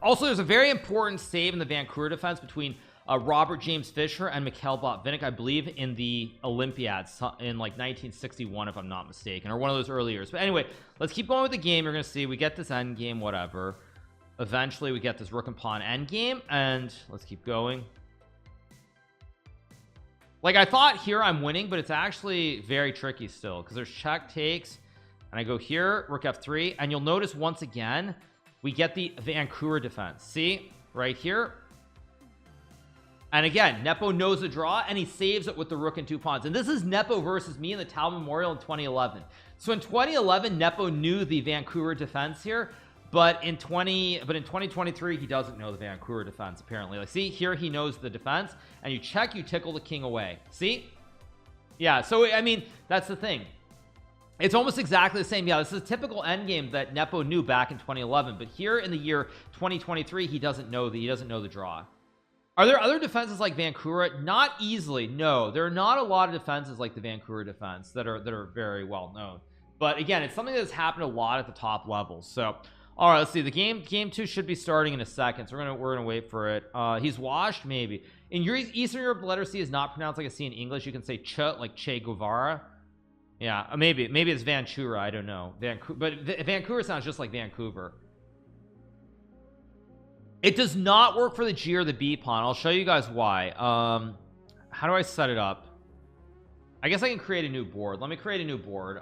Also, there's a very important save in the Vancouver defense between Robert James Fisher and Mikhail Botvinnik, I believe, in the Olympiads in like 1961, if I'm not mistaken, or one of those early years. But anyway, let's keep going with the game. You're going to see we get this end game, whatever. Eventually we get this rook and pawn end game, and let's keep going. Like, I thought here I'm winning, but it's actually very tricky still because there's check takes, and I go here, rook f3, and you'll notice once again we get the Vancouver defense. See right here, and again Nepo knows the draw and he saves it with the rook and 2 pawns. And this is Nepo versus me in the Tal Memorial in 2011. So in 2011 Nepo knew the Vancouver defense here, but in 2023 he doesn't know the Vancouver defense apparently. Like, see here, he knows the defense, and you check, you tickle the king away. See, yeah. So I mean, that's the thing. It's almost exactly the same. Yeah, this is a typical endgame that Nepo knew back in 2011, but here in the year 2023 he doesn't know the draw. Are there other defenses like Vancura? Not easily. No, there are not a lot of defenses like the Vancura defense that are very well known, but again, it's something that's happened a lot at the top levels. So all right, let's see. The game 2 should be starting in a second, so we're gonna wait for it. He's washed. Maybe in Eastern Europe the letter C is not pronounced like a C in English. You can say ch like Che Guevara. Yeah, maybe it's Vancura, I don't know. But Vancouver sounds just like Vancouver. It does not work for the G or the B pawn. I'll show you guys why. How do I set it up? I guess I can create a new board. Let me create a new board.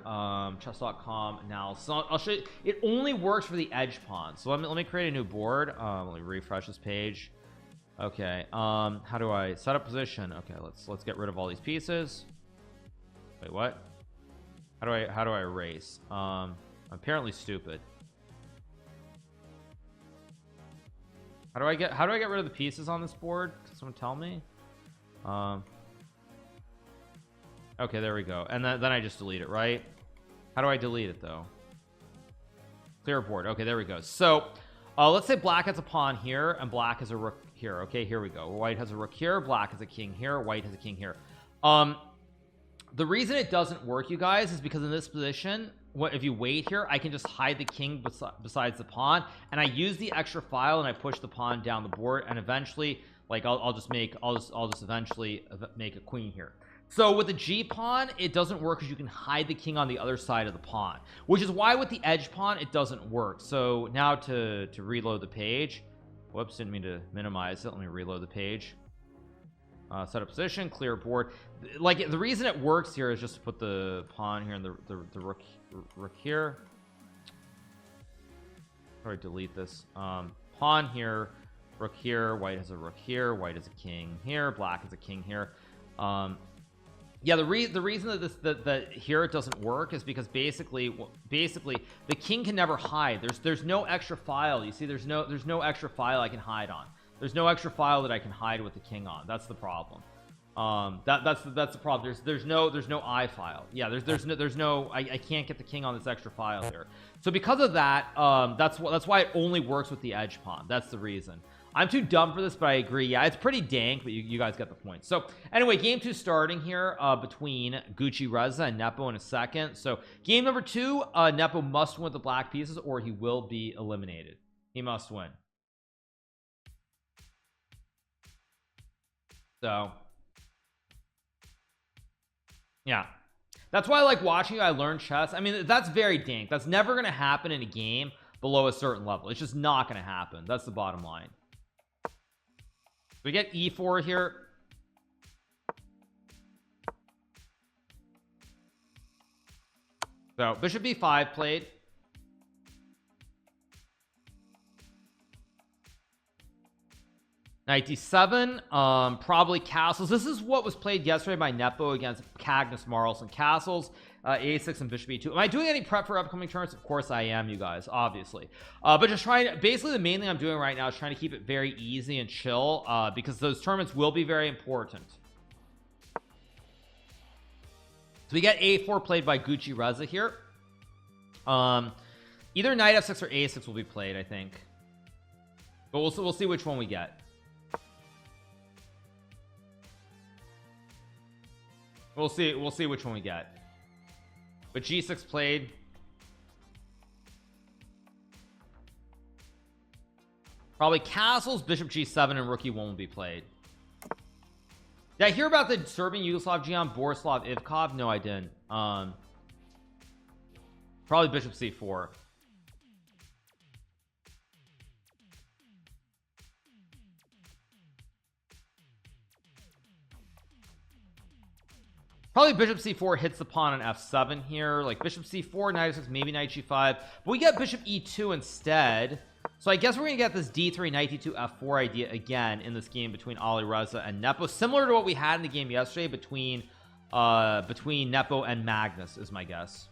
Chess.com now. So I'll show you. It only works for the edge pawn. So let me create a new board. Let me refresh this page. Okay. How do I set up position? Okay, let's get rid of all these pieces. Wait, what? How do I erase? I'm apparently stupid. How do I get rid of the pieces on this board? Can someone tell me? Okay, there we go. And then I just delete it, right? How do I delete it though? Clear board. Okay, there we go. So let's say black has a pawn here and black has a rook here. Okay, here we go. White has a rook here, black has a king here, white has a king here. The reason it doesn't work, you guys, is because in this position, if you wait here, I can just hide the king besides the pawn, and I use the extra file and I push the pawn down the board, and eventually, like I'll just eventually make a queen here. So with the G pawn, it doesn't work because you can hide the king on the other side of the pawn, which is why with the edge pawn it doesn't work. So now to reload the page, whoops, didn't mean to minimize it. Let me reload the page. Set up position, clear board. Like the reason it works here is just to put the pawn here and the rook here. Or delete this. Pawn here, rook here, white has a rook here, white has a king here, black has a king here. Yeah, the reason that here it doesn't work is because basically the king can never hide. There's no extra file. You see, there's no extra file I can hide on. There's no extra file that I can hide with the king on. That's the problem. That's the problem. There's no I file. Yeah, there's no I can't get the king on this extra file here. So because of that, that's why it only works with the edge pawn. That's the reason. I'm too dumb for this, but I agree. Yeah, it's pretty dank, but you guys get the point. So anyway, game 2 starting here between Reza and Nepo in a second. So game number 2, Nepo must win with the black pieces or he will be eliminated. He must win. So yeah, that's why I like watching you. I learn chess. I mean, that's very dank. That's never going to happen in a game below a certain level. It's just not going to happen. That's the bottom line. We get e4 here. So bishop b5 played. Knight d7, probably castles. This is what was played yesterday by Nepo against Cagnus Marlson. Castles, a6 and bishop e2. Am I doing any prep for upcoming tournaments? Of course I am, you guys, obviously. But just trying, basically the main thing I'm doing right now is trying to keep it very easy and chill, because those tournaments will be very important. So we get a4 played by Reza here. Either knight f6 or a6 will be played, I think. But we'll see which one we get. We'll see which one we get. But g6 played. Probably castles, bishop g7, and rook e1 will be played. Did I hear about the Serbian Yugoslav Gian Borislav Ivkov? No, I didn't. Probably bishop c4. Probably bishop c4 hits the pawn on f7 here, like bishop c4, knight f6, maybe knight g5, but we get bishop e2 instead. So I guess we're gonna get this d3 knight d2 f4 idea again in this game between Reza and Nepo, similar to what we had in the game yesterday between Nepo and Magnus, is my guess.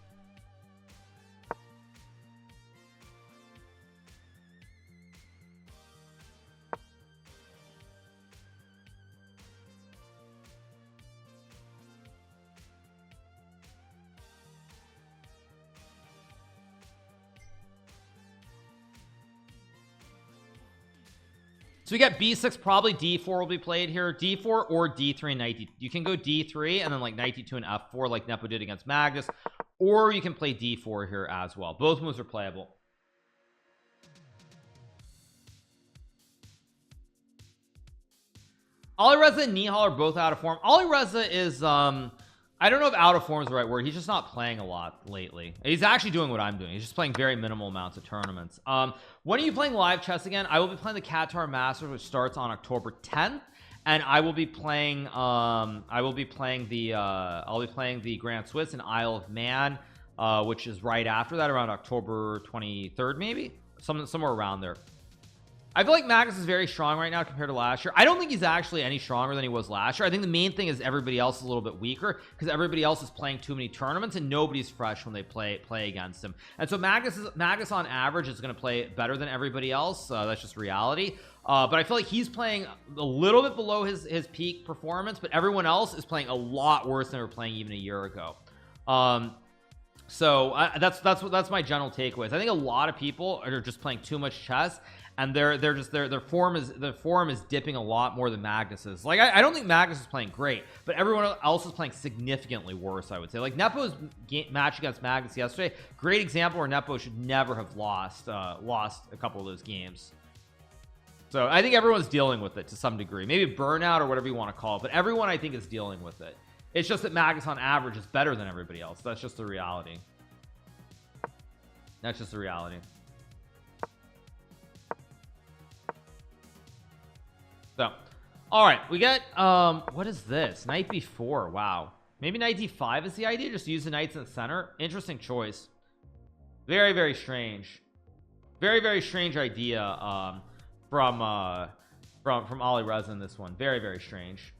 So we get b6, probably d4 will be played here, d4 or d3 and knight d. You can go d3 and then like knight d2 and f4 like Nepo did against Magnus, or you can play d4 here as well. Both moves are playable. Alireza and Nihal are both out of form. Alireza is I don't know if out of form is the right word. He's just not playing a lot lately. He's actually doing what I'm doing. He's just playing very minimal amounts of tournaments. When are you playing live chess again? I will be playing the Qatar Masters, which starts on October 10th, and I will be playing the Grand Swiss in Isle of Man, which is right after that, around October 23rd, maybe somewhere around there. I feel like Magnus is very strong right now compared to last year. I don't think he's actually any stronger than he was last year. I think the main thing is everybody else is a little bit weaker because everybody else is playing too many tournaments and nobody's fresh when they play against him. And so Magnus on average is going to play better than everybody else. That's just reality. But I feel like he's playing a little bit below his peak performance, but everyone else is playing a lot worse than they were playing even a year ago. So that's my general takeaways. I think a lot of people are just playing too much chess, and their form is dipping a lot more than Magnus's. Like I don't think Magnus is playing great, but everyone else is playing significantly worse, I would say. Like Nepo's match against Magnus yesterday, great example where Nepo should never have lost a couple of those games. So I think everyone's dealing with it to some degree, maybe burnout or whatever you want to call it, but everyone I think is dealing with it. It's just that Magnus on average is better than everybody else. That's just the reality. That's just the reality. So, all right, we get what is this? Knight b4. Wow. Maybe knight d5 is the idea. Just use the knights in the center. Interesting choice. Very, very strange. Very, very strange idea from Alireza in this one. Very, very strange.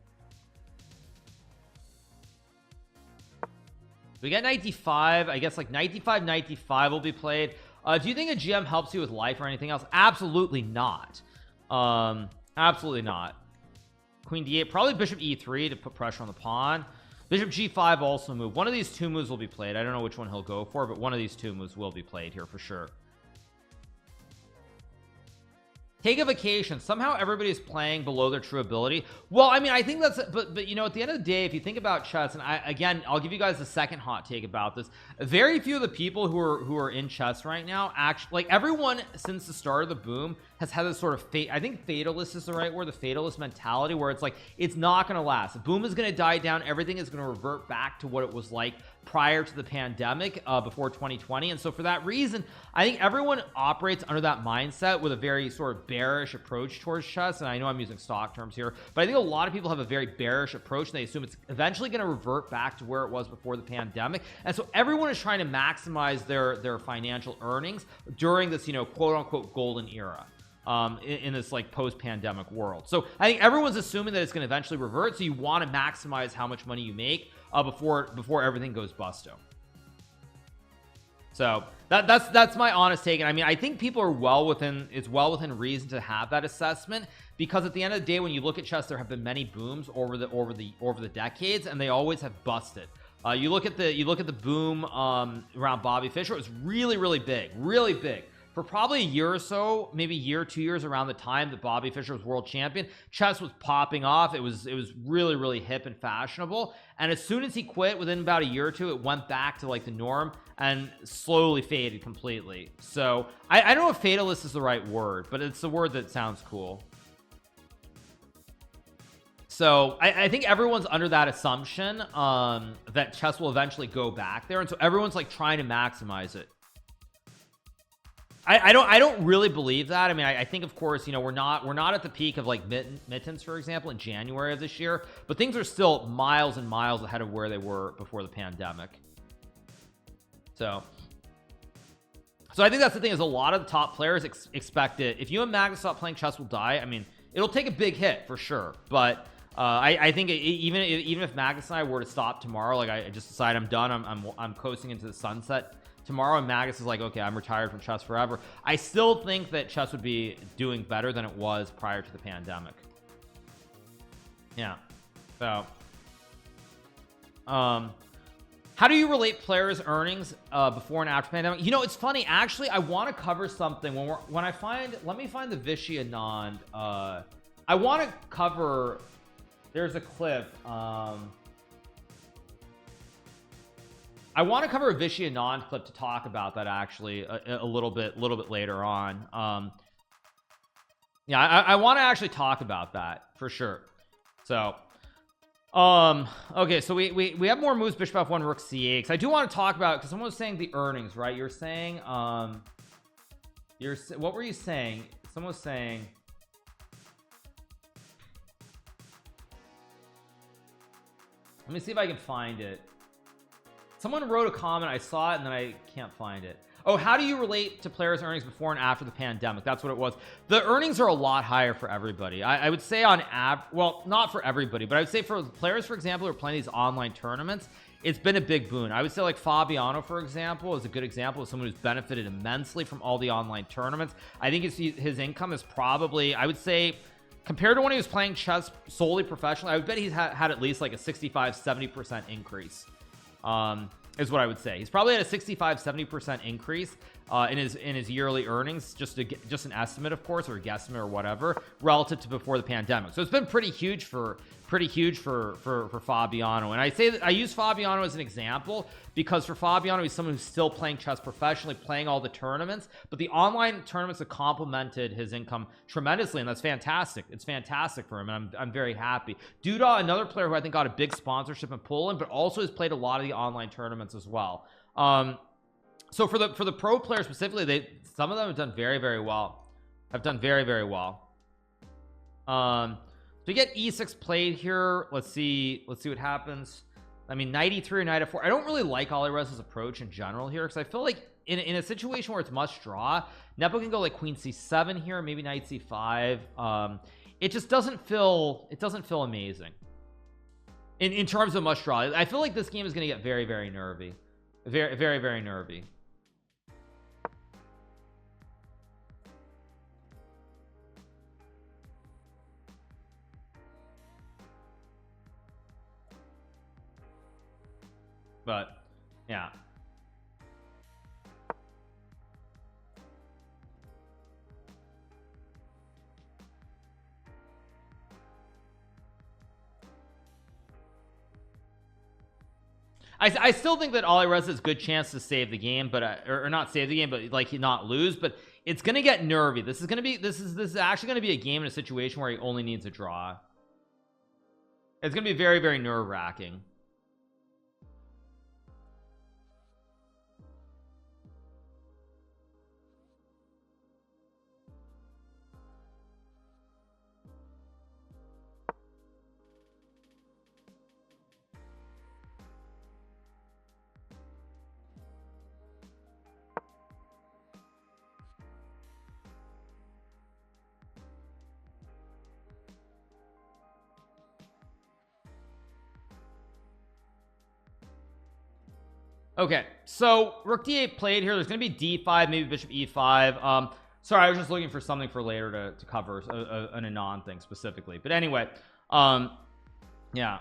We got knight d5. I guess like knight d5 will be played. Do you think a GM helps you with life or anything else? Absolutely not. Absolutely not. Queen d8, probably bishop e3 to put pressure on the pawn. Bishop g5 also move. One of these two moves will be played. I don't know which one he'll go for, but one of these two moves will be played here for sure. Take a vacation. Somehow everybody's playing below their true ability. Well, I mean, I think that's but you know, at the end of the day, if you think about chess, and I'll give you guys the second hot take about this. Very few of the people who are in chess right now actually, like, everyone since the start of the boom has had this sort of I think fatalist is the right word, the fatalist mentality, where it's like it's not going to last. The boom is going to die down. Everything is going to revert back to what it was like prior to the pandemic, before 2020. And so for that reason, I think everyone operates under that mindset with a very sort of bearish approach towards chess. And I know I'm using stock terms here, but I think a lot of people have a very bearish approach, and they assume it's eventually going to revert back to where it was before the pandemic. And so everyone is trying to maximize their financial earnings during this, you know, quote unquote golden era, in this like post-pandemic world. So I think everyone's assuming that it's going to eventually revert, so you want to maximize how much money you make before everything goes busto. So that's my honest take. And I mean, I think people are well within reason to have that assessment, because at the end of the day, when you look at chess, there have been many booms over the decades, and they always have busted. You look at the boom around Bobby Fischer. It was really big for probably a year or so, maybe a year, 2 years, around the time that Bobby Fischer was world champion. Chess was popping off. It was really hip and fashionable. And as soon as he quit, within about a year or two, it went back to like the norm and slowly faded completely. So I don't know if fatalist is the right word, but it's the word that sounds cool. So I think everyone's under that assumption that chess will eventually go back there, and so everyone's like trying to maximize it. I don't really believe that. I mean, I think, of course, you know, we're not at the peak of like Mittens, for example, in January of this year, but things are still miles and miles ahead of where they were before the pandemic. So I think that's the thing, is a lot of the top players expect it. If you and Magnus stop playing, chess will die. I mean, it'll take a big hit for sure, but I think even if Magnus and I were to stop tomorrow, like I just decide I'm done, I'm coasting into the sunset tomorrow, and Magnus is like, okay, I'm retired from chess forever, I still think that chess would be doing better than it was prior to the pandemic. Yeah. So How do you relate players' earnings before and after pandemic? You know, it's funny. Actually, I want to cover something when I find. Let me find the Vishy Anand. I want to cover. There's a clip. I want to cover a Vishy Anand clip to talk about that actually a little bit later on. Yeah, I want to actually talk about that for sure. So. Okay, so we have more moves. Bishop F1, Rook C8, because I do want to talk about it because someone was saying the earnings, right? You're saying what were you saying? Someone was saying let me see if I can find it. Someone wrote a comment, I saw it and then I can't find it. Oh, how do you relate to players' earnings before and after the pandemic? That's what it was. The earnings are a lot higher for everybody. I would say on well, not for everybody, but I would say for players, for example, who are playing these online tournaments, it's been a big boon. I would say like Fabiano, for example, is a good example of someone who's benefited immensely from all the online tournaments. I think his income is probably, I would say, compared to when he was playing chess solely professionally, I would bet he's had at least like a 65-70% increase. Is what I would say. He's probably at a 65-70% increase in his yearly earnings, just an estimate, of course, or a guesstimate or whatever, relative to before the pandemic. So it's been pretty huge for Fabiano. And I say that I use Fabiano as an example because for Fabiano, he's someone who's still playing chess professionally, playing all the tournaments, but the online tournaments have complemented his income tremendously, and that's fantastic. It's fantastic for him, and I'm very happy. Duda, another player who I think got a big sponsorship in Poland, but also has played a lot of the online tournaments as well. So for the pro players specifically, some of them have done very well. Have done very well. So we get e6 played here. Let's see what happens. I mean, knight e3 or knight f4. I don't really like Alirez's approach in general here because I feel like in a situation where it's must draw, Nepo can go like queen c7 here, maybe knight c5. It just doesn't feel amazing in terms of must draw. I feel like this game is going to get very nervy, very nervy. But yeah, I still think that Alireza has a good chance to save the game, but or not save the game, but like not lose. But it's gonna get nervy. This is actually gonna be a game in a situation where he only needs a draw. It's gonna be very nerve-wracking. Okay, so rook d8 played here. There's gonna be d5, maybe bishop e5. Sorry, I was just looking for something for later to cover an Anand thing specifically, but anyway, yeah.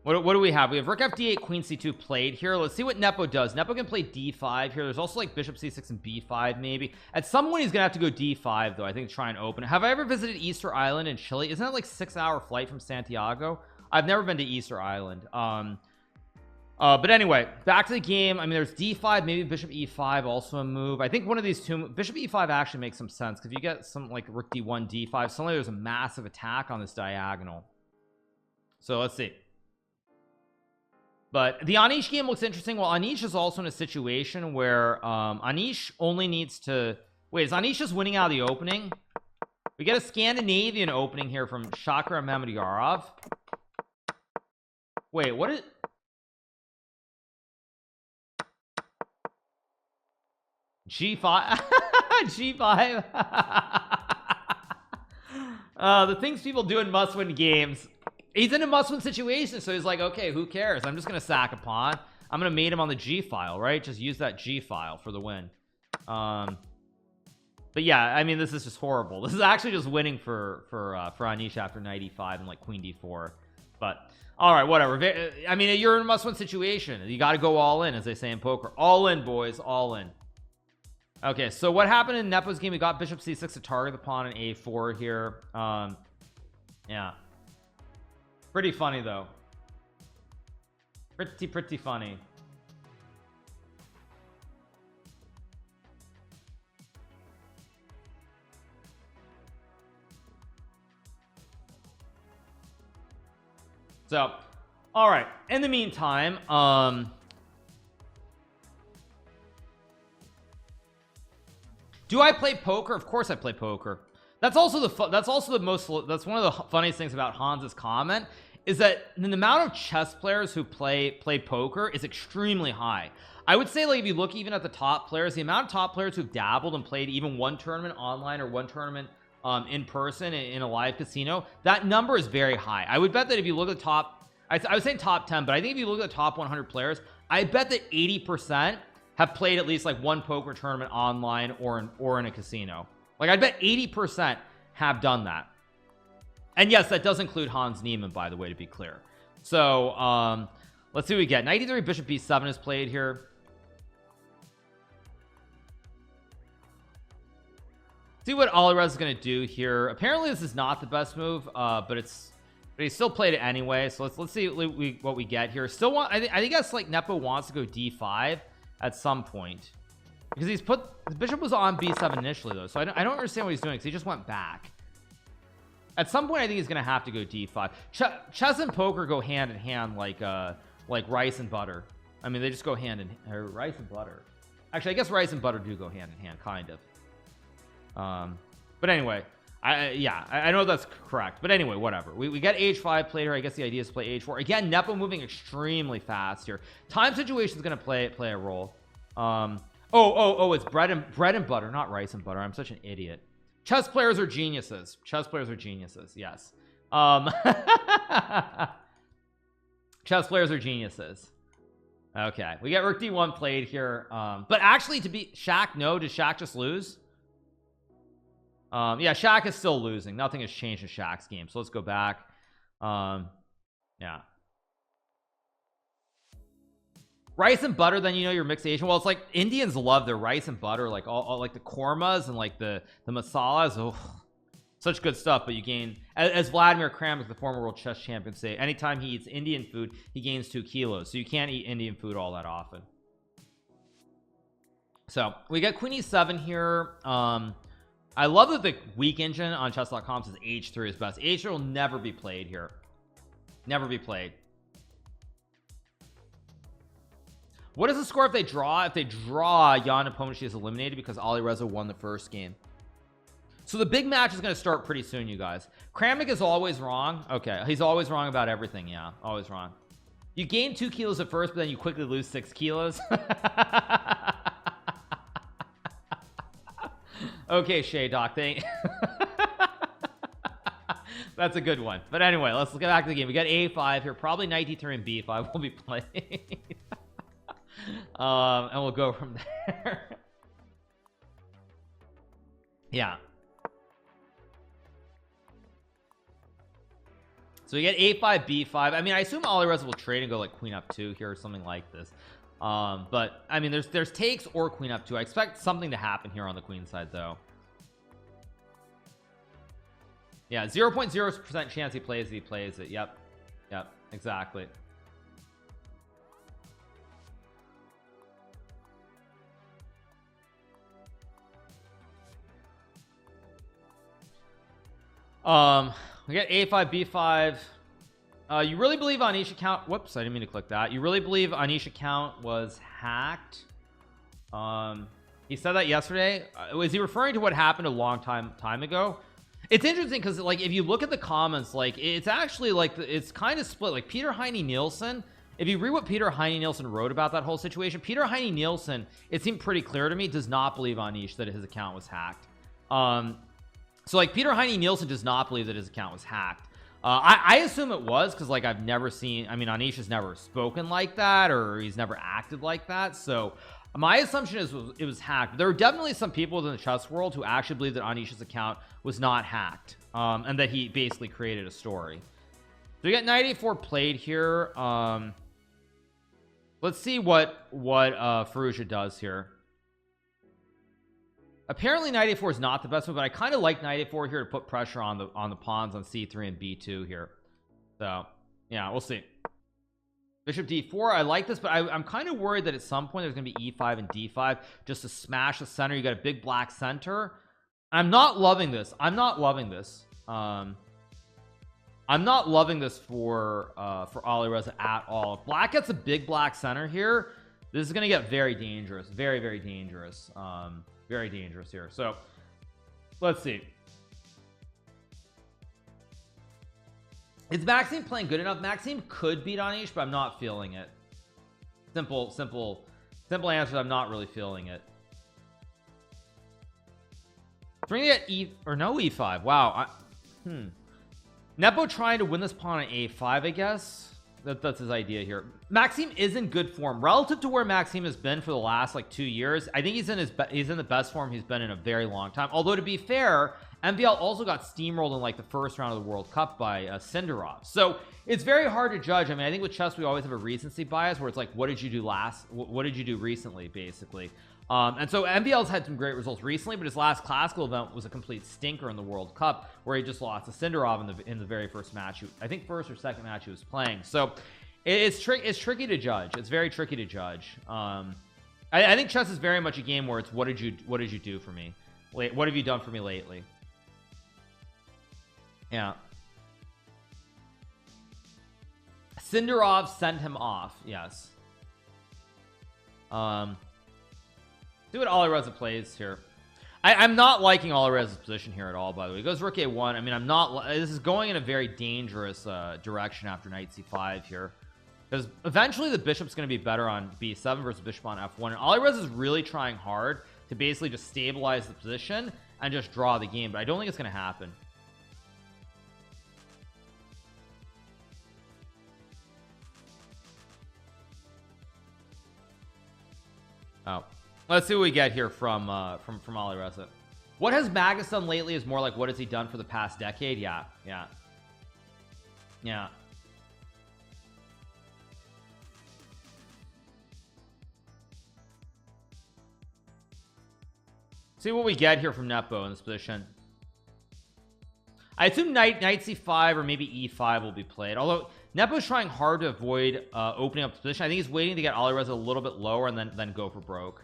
What do we have? We have rook f d8, queen c2 played here. Let's see what Nepo does. Nepo can play d5 here. There's also like bishop c6 and b5 maybe. At some point he's gonna have to go d5 though, I think, to try and open. Have I ever visited Easter Island in Chile? Isn't that like 6-hour flight from Santiago? I've never been to Easter Island. But anyway, back to the game. I mean, there's d5, maybe bishop e5, also a move. I think one of these two, bishop e5 actually makes some sense because if you get some like rook d1, d5, suddenly there's a massive attack on this diagonal. So let's see. But the Anish game looks interesting. Well, Anish is also in a situation where Anish only needs to wait. Is Anish just winning out of the opening? We get a Scandinavian opening here from Shakra Mamedyarov. Wait, what is G5? G5. The things people do in must-win games. He's in a must-win situation, so he's like, okay, who cares? I'm just gonna sack a pawn. I'm gonna mate him on the G file, right? Just use that G file for the win. But yeah, I mean, this is just horrible. This is actually just winning for Anish after knight e5 and like queen d4. But all right, whatever. I mean, you're in a must-win situation. You got to go all in, as they say in poker. All in, boys, all in. Okay, so what happened in Nepo's game? We got bishop c6 to target the pawn in a4 here. Yeah, pretty funny though. Pretty funny. So, all right. In the meantime, do I play poker? Of course I play poker. That's also that's one of the funniest things about Hans's comment is that the amount of chess players who play poker is extremely high. I would say, like, if you look even at the top players, the amount of top players who've dabbled and played even one tournament online or one tournament in person in a live casino, that number is very high. I would bet that if you look at the top, I was saying top 10, but I think if you look at the top 100 players, I bet that 80% have played at least like one poker tournament online or in a casino. Like, I bet 80% have done that. And yes, that does include Hans Niemann, by the way, to be clear. So let's see what we get. 93 bishop b7 is played here. See what Alirez is going to do here. Apparently this is not the best move, but he still played it anyway. So let's see what we get here. Still want, I guess like Nepo wants to go d5 at some point, because the bishop was on b7 initially though, so I don't understand what he's doing, because he just went back. At some point I think he's gonna have to go d5. Chess and poker go hand in hand like rice and butter. I mean, they just go hand in rice and butter. Actually, I guess rice and butter do go hand in hand, kind of. But anyway, I know that's correct, but anyway, whatever. We get h5 played here. I guess the idea is to play h4 again. Nepo moving extremely fast here. Time situation is going to play a role. It's bread and butter, not rice and butter. I'm such an idiot. Chess players are geniuses. Chess players are geniuses. Yes. Chess players are geniuses. Okay, we get rook d1 played here. But actually, to beat Shaq, no, did Shaq just lose? Yeah, Shaq is still losing. Nothing has changed in Shaq's game, so let's go back. Yeah, rice and butter, then you know you're mixed Asian. Well, it's like Indians love their rice and butter, like all like the kormas and like the masalas. Oh, such good stuff. But you gain, as Vladimir Kramnik, the former world chess champion, say, anytime he eats Indian food he gains 2 kilos, so you can't eat Indian food all that often. So we got queen e7 here. I love that the weak engine on chess.com says h3 is best. h3 will never be played here. Never be played. What is the score if they draw? If they draw, Jan Nepomniachtchi is eliminated because Alireza won the first game. So the big match is going to start pretty soon, you guys. Kramnik is always wrong. Okay, he's always wrong about everything. Yeah, always wrong. You gain 2 kilos at first, but then you quickly lose 6 kilos. Okay, Shay Doc, that's a good one. But anyway, let's get back to the game. We got a5 here, probably knight d3 and b5 will be played. And we'll go from there. Yeah, so we get a5 b5. I mean, I assume Alireza will trade and go like queen up 2 here or something like this. But I mean, there's takes or queen up 2. I expect something to happen here on the queen side though. Yeah, 0.0% chance he plays it. Yep, exactly. We got a5 b5. You really believe Anish account, whoops, I didn't mean to click that. You really believe Anish account was hacked? He said that yesterday. Was he referring to what happened a long time ago? It's interesting because, like, if you look at the comments, like, it's actually like it's kind of split. Like Peter Heine Nielsen, if you read what Peter Heine Nielsen wrote about that whole situation, Peter Heine Nielsen, it seemed pretty clear to me, does not believe Anish that his account was hacked. So like Peter Heine Nielsen does not believe that his account was hacked. I assume it was, because like I've never seen, I mean, Anish has never spoken like that, or he's never acted like that. So my assumption is it was hacked. There are definitely some people within the chess world who actually believe that Anish's account was not hacked, and that he basically created a story. So we got knight a4 played here. Let's see what Firouzja does here. Apparently knight a4 is not the best move, but I kind of like knight a4 here to put pressure on the pawns on c3 and b2 here. So yeah, we'll see. Bishop d4, I like this, but I'm kind of worried that at some point there's gonna be e5 and d5 just to smash the center. You got a big black center. I'm not loving this. I'm not loving this. I'm not loving this for Alireza at all. If black gets a big black center here, this is gonna get very dangerous. Very, very dangerous. Very dangerous here. So let's see. Is Maxime playing good enough? Maxime could beat Anish, but I'm not feeling it. Simple answer. I'm not really feeling it. Bring it e or no e5. Wow. Nepo trying to win this pawn on a5, I guess. That's his idea here. Maxime is in good form relative to where Maxime has been for the last like 2 years. I think he's in the best form he's been in a very long time. Although to be fair, MVL also got steamrolled in like the first round of the World Cup by Sindarov. So it's very hard to judge. I mean, I think with chess we always have a recency bias where it's like, what did you do what did you do recently, basically. And so MVL's had some great results recently, but his last classical event was a complete stinker in the World Cup where he just lost to Sindarov in the very first match. I think first or second match he was playing. So it's tricky to judge. It's very tricky to judge. I think chess is very much a game where it's what did you do for me? What have you done for me lately? Yeah. Sindarov sent him off. Yes. See what Alireza plays here. I'm not liking Alireza's position here at all, by the way. He goes rook a1. I mean, I'm not. This is going in a very dangerous direction after knight c5 here, because eventually the bishop's going to be better on b7 versus bishop on f1. And Alireza is really trying hard to basically just stabilize the position and just draw the game, but I don't think it's going to happen. Oh. Let's see what we get here from Alireza. What has Magnus done lately is more like what has he done for the past decade? Yeah. See what we get here from Nepo in this position. I assume knight c5 or maybe e5 will be played, although Nepo's trying hard to avoid opening up the position. I think he's waiting to get Alireza a little bit lower and then go for broke.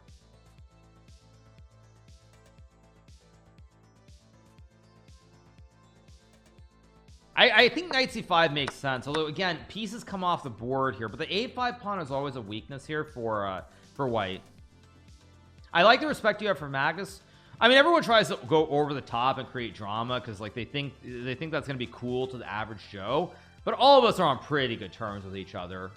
I think knight c5 makes sense, although again pieces come off the board here, but the a5 pawn is always a weakness here for white. I like the respect you have for Magnus. I mean, everyone tries to go over the top and create drama because like they think that's gonna be cool to the average Joe, but all of us are on pretty good terms with each other.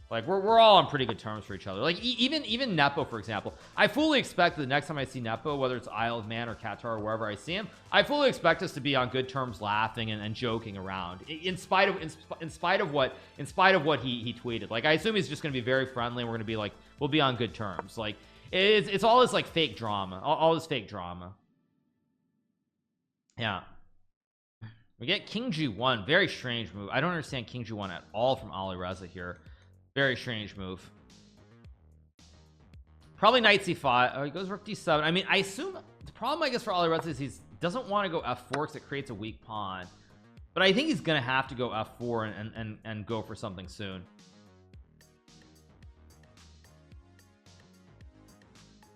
Like we're all on pretty good terms for each other. Like even Nepo, for example, I fully expect that the next time I see Nepo, whether it's Isle of Man or Qatar or wherever I see him, I fully expect us to be on good terms, laughing and joking around, in spite of what he tweeted. Like I assume he's just gonna be very friendly and we're gonna be like, we'll be on good terms. Like it's all this like fake drama, all this fake drama. Yeah. We get King G1, very strange move. I don't understand King G1 at all from Alireza here. Very strange move. Probably knight c5. Oh, he goes rook d7. I mean, I assume the problem, I guess, for Alireza is he doesn't want to go f4 because it creates a weak pawn. But I think he's gonna have to go f4 and go for something soon.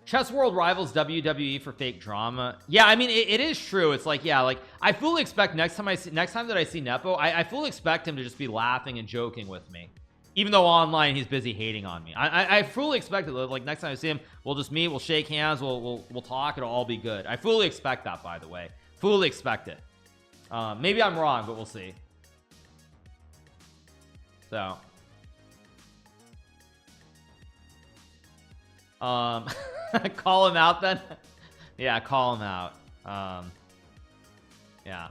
Chess World rivals WWE for fake drama. Yeah, I mean it is true. It's like, yeah, like I fully expect next time that I see Nepo, I fully expect him to just be laughing and joking with me. Even though online he's busy hating on me. I fully expect it. Like next time I see him, we'll just meet, we'll shake hands, we'll talk, it'll all be good. I fully expect that, by the way. Fully expect it. Maybe I'm wrong, but we'll see. So call him out then. Yeah, call him out. Yeah.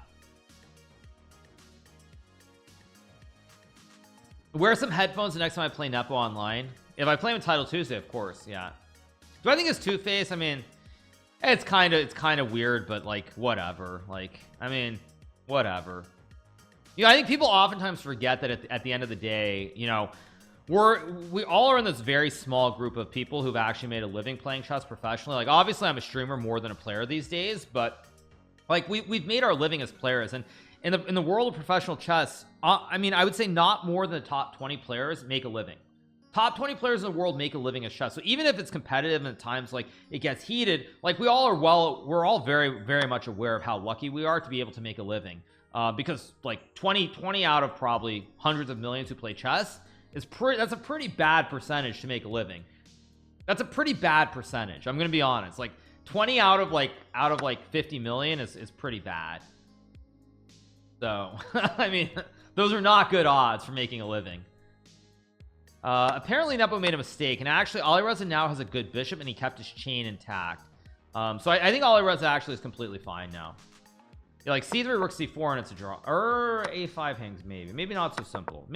Wear some headphones the next time I play Nepo online. If I play him in Title Tuesday, of course. Yeah. Do I think it's two-faced? I mean, it's kind of weird, but like whatever. Like, I mean, whatever. You know, I think people oftentimes forget that at the end of the day, you know, we all are in this very small group of people who've actually made a living playing chess professionally. Like, obviously I'm a streamer more than a player these days, but like we've made our living as players. And in the world of professional chess, I mean, I would say not more than the top 20 players make a living. Top 20 players in the world make a living as chess. So even if it's competitive and at times like it gets heated, like we're all very, very much aware of how lucky we are to be able to make a living. Because like 20 out of probably hundreds of millions who play chess is that's a pretty bad percentage to make a living. That's a pretty bad percentage. I'm gonna be honest. Like 20 out of like 50 million is pretty bad. So I mean, those are not good odds for making a living. Apparently Nepo made a mistake, and actually Alireza now has a good bishop and he kept his chain intact. So I think Alireza actually is completely fine now. Yeah, like c3 rook c4 and it's a draw, or a5 hangs, maybe not so simple,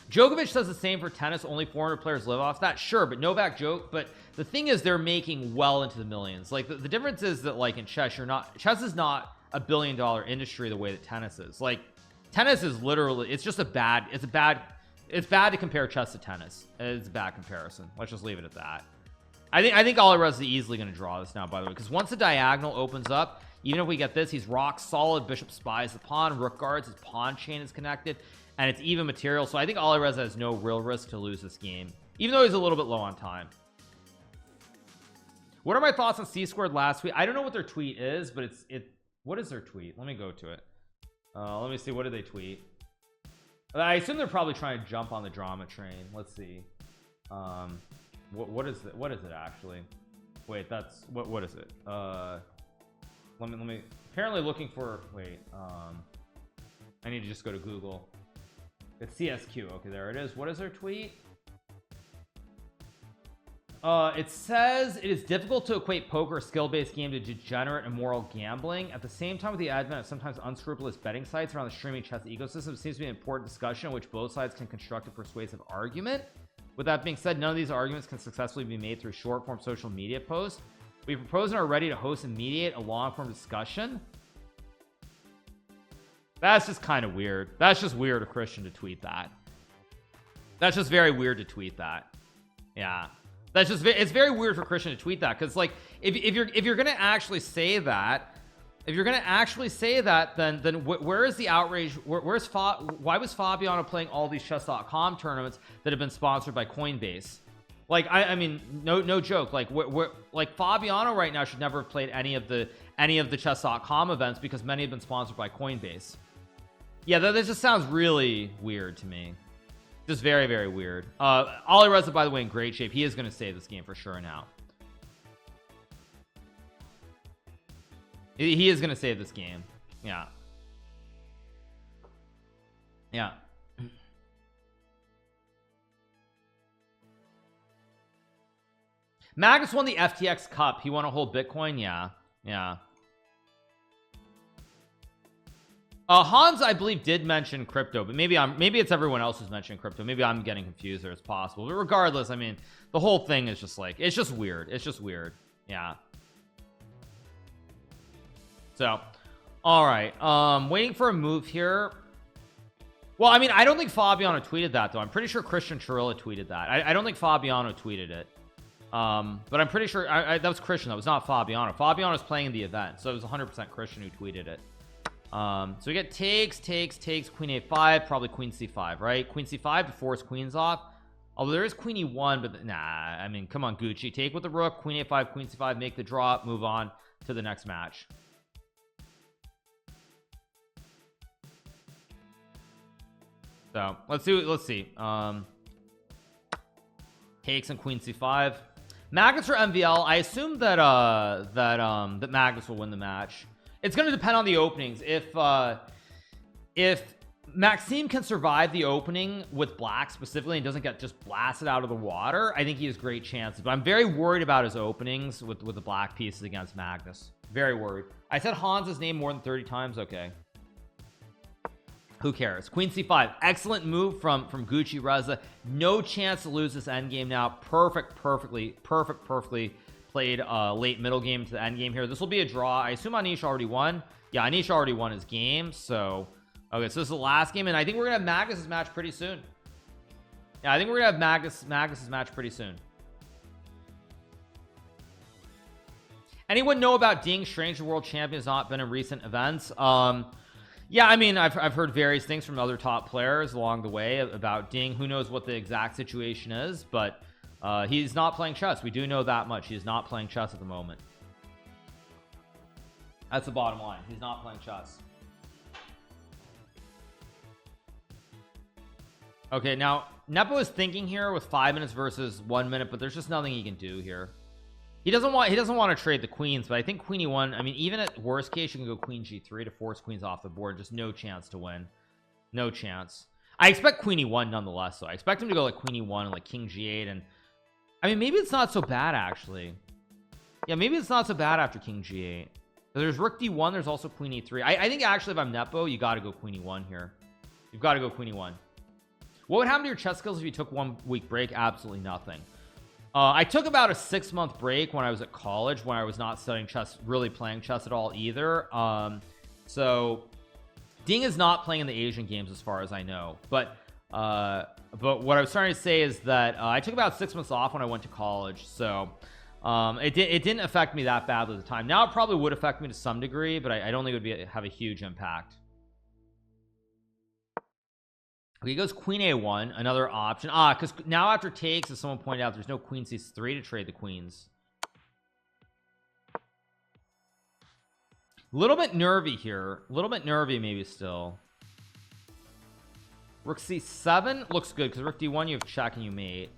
Djokovic says the same for tennis, only 400 players live off that. Sure, but Novak joke, but the thing is they're making well into the millions. Like the difference is that like in chess, chess is not a $1 billion industry the way that tennis is. Like tennis is literally, it's bad to compare chess to tennis. It's a bad comparison. Let's just leave it at that. I think Alireza is easily going to draw this now, by the way, because once the diagonal opens up, even if we get this, he's rock solid. Bishop spies the pawn, rook guards, his pawn chain is connected, and it's even material. So I think Alireza has no real risk to lose this game, even though he's a little bit low on time. What are my thoughts on C-squared last week? I don't know what their tweet is, but what is their tweet? Let me go to it. Let me see. What did they tweet? I assume they're probably trying to jump on the drama train. Let's see. What is it actually? Wait, that's what is it? Let me apparently looking for, wait, I need to just go to Google. It's CSQ. Okay, there it is. What is their tweet? It says it is difficult to equate poker, skill-based game, to degenerate immoral gambling. At the same time, with the advent of sometimes unscrupulous betting sites around the streaming chess ecosystem, it seems to be an important discussion in which both sides can construct a persuasive argument. With that being said, none of these arguments can successfully be made through short-form social media posts. We propose and are ready to host and mediate a long-form discussion. That's just kind of weird. That's just weird of Christian to tweet that. That's just very weird to tweet that. Yeah. That's just, it's very weird for Christian to tweet that, because like if you're gonna actually say that, then where is the outrage? Why was Fabiano playing all these chess.com tournaments that have been sponsored by Coinbase? Like I mean, no joke. Like like Fabiano right now should never have played any of the chess.com events, because many have been sponsored by Coinbase. Yeah, that just sounds really weird to me. Just very, very weird. Alireza, by the way, in great shape. He is going to save this game for sure now. He is going to save this game. Yeah. Yeah. Magnus won the FTX Cup. He won a whole Bitcoin. Yeah. Yeah. Hans, I believe, did mention crypto, but maybe it's everyone else who's mentioning crypto. Maybe I'm getting confused, or it's possible. But regardless, I mean, the whole thing is just like, it's just weird. It's just weird. Yeah. So, all right. Waiting for a move here. Well, I mean, I don't think Fabiano tweeted that, though. I'm pretty sure Christian Chirilla tweeted that. I don't think Fabiano tweeted it. But I'm pretty sure that was Christian. That was not Fabiano. Fabiano's playing in the event, so it was 100% Christian who tweeted it. So we get takes, queen a5, probably queen c5, right? Queen c5 to force queens off. Although there is queen e1, but nah, I mean, come on, Gucci. Take with the rook, queen a5, queen c5, make the draw, move on to the next match. So let's see. Takes and queen c5. Magnus for MVL. I assume that that Magnus will win the match. It's going to depend on the openings. If Maxime can survive the opening with black specifically and doesn't get just blasted out of the water, I think he has great chances. But I'm very worried about his openings with the black pieces against Magnus. Very worried. I said Hans's name more than 30 times. Okay. Who cares? Queen c5. Excellent move from Gucci Reza. No chance to lose this endgame now. Perfectly played late middle game to the end game here. This will be a draw. I assume Anish already won. Yeah, Anish already won his game. So okay, so this is the last game, and I think we're gonna have Magnus's match pretty soon. Yeah, I think we're gonna have Magnus's match pretty soon. Anyone know about Ding? Strange the world champion has not been in recent events. Yeah, I mean, I've heard various things from other top players along the way about Ding. Who knows what the exact situation is, but he's not playing chess. We do know that much. He is not playing chess at the moment. That's the bottom line. He's not playing chess. Okay, now Nepo is thinking here with 5 minutes versus 1 minute, but there's just nothing he can do here. He doesn't want to trade the queens, but I think queen e1, I mean, even at worst case you can go queen g3 to force queens off the board. Just no chance to win. No chance. I expect queen e1 nonetheless, though. I expect him to go like queen e1 and like king g8, and I mean, maybe it's not so bad actually. Yeah, maybe it's not so bad after king g8. There's rook d1, there's also queen e3. I think actually if I'm Nepo, you got to go queen e1 here. You've got to go queen e1. What would happen to your chess skills if you took 1 week break? Absolutely nothing. I took about a 6-month break when I was at college, when I was not studying chess, really playing chess at all either. So Ding is not playing in the Asian games as far as I know, but what I was starting to say is that I took about 6 months off when I went to college, so it didn't affect me that badly at the time. Now it probably would affect me to some degree, but I don't think it would have a huge impact. Okay, he goes queen a1, another option. Because now after takes, as someone pointed out, there's no queen c3 to trade the queens. A little bit nervy here. A little bit nervy maybe still. Rook c7 looks good because rook d1 you have check and you mate.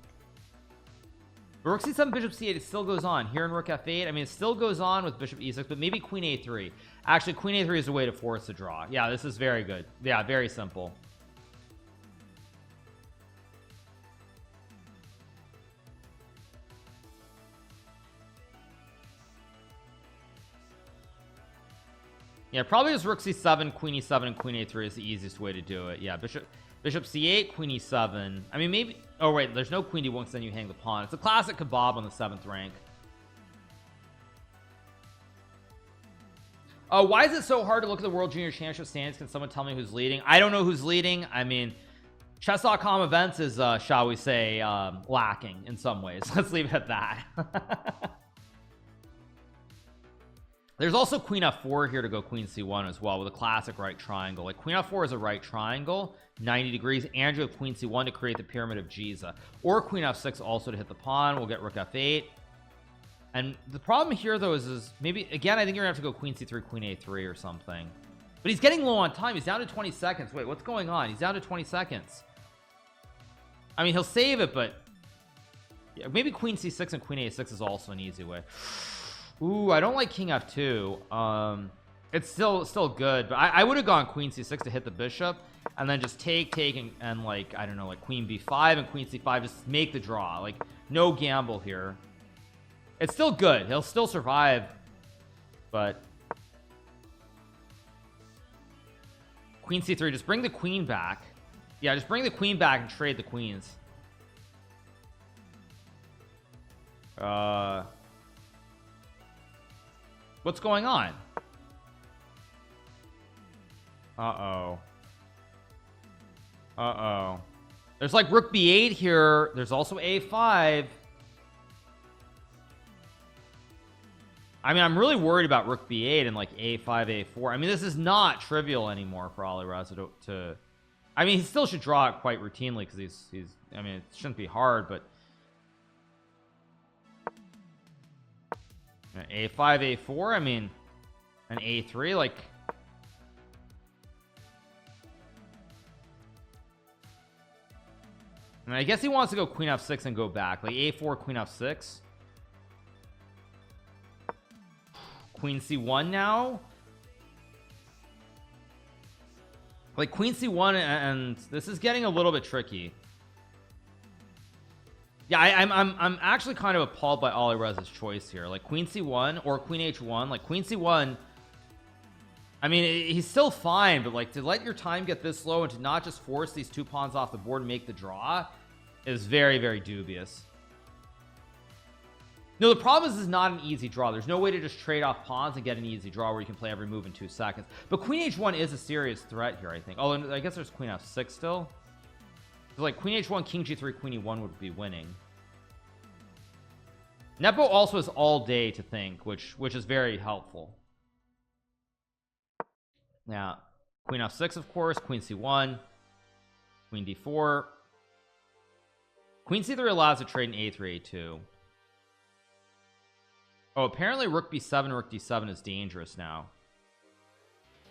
But rook c7, bishop c8, it still goes on. Here in rook f8, I mean, it still goes on with bishop e6, but maybe queen a3. Actually, queen a3 is a way to force a draw. Yeah, this is very good. Yeah, very simple. Yeah, probably just rook c7, queen e7, and queen a3 is the easiest way to do it. Yeah, bishop c8, queen e7. I mean, maybe... Oh, wait, there's no queen d1 because then you hang the pawn. It's a classic kebab on the 7th rank. Why is it so hard to look at the World Junior Championship standings? Can someone tell me who's leading? I don't know who's leading. I mean, chess.com events is, shall we say, lacking in some ways. Let's leave it at that. There's also queen f4 here to go queen c1 as well with a classic right triangle. Like queen f4 is a right triangle, 90 degrees, and you have queen c1 to create the pyramid of Giza, or queen f6 also to hit the pawn. We'll get rook f8. And the problem here though is maybe again I think you're gonna have to go queen c3, queen a3 or something. But he's getting low on time. He's down to 20 seconds. Wait, what's going on? He's down to 20 seconds. I mean, he'll save it, but yeah, maybe queen c6 and queen a6 is also an easy way. Ooh, I don't like king f2. It's still good, but I would have gone queen c6 to hit the bishop and then just take and like I don't know, like queen b5 and queen c5, just make the draw. Like no gamble here. It's still good. He'll still survive, but queen c3, just bring the queen back. Yeah, just bring the queen back and trade the queens. What's going on? There's like rook b8 here. There's also a5. I mean, I'm really worried about rook b8 and like a5, a4. I mean, this is not trivial anymore for Alireza to I mean, he still should draw it quite routinely because he's I mean, it shouldn't be hard, but a5, a4, I mean, an a3, like I mean, I guess he wants to go queen f6 and go back, like a4, queen f6, queen c1 now, like queen c1, and this is getting a little bit tricky. Yeah, I'm actually kind of appalled by Alireza's choice here. Like queen c1 or queen h1. Like queen c1, I mean, he's still fine, but like to let your time get this low and to not just force these two pawns off the board and make the draw is very, very dubious. No, the problem is this is not an easy draw. There's no way to just trade off pawns and get an easy draw where you can play every move in 2 seconds. But queen h1 is a serious threat here, I think. Oh, and I guess there's queen f6 still. So like queen h1, king g3, queen e1 would be winning. Nepo also has all day to think, which is very helpful. Now, queen f6, of course, queen c1, queen d4. Queen c3 allows to trade in a3, a2. Oh, apparently rook b7, rook d7 is dangerous now.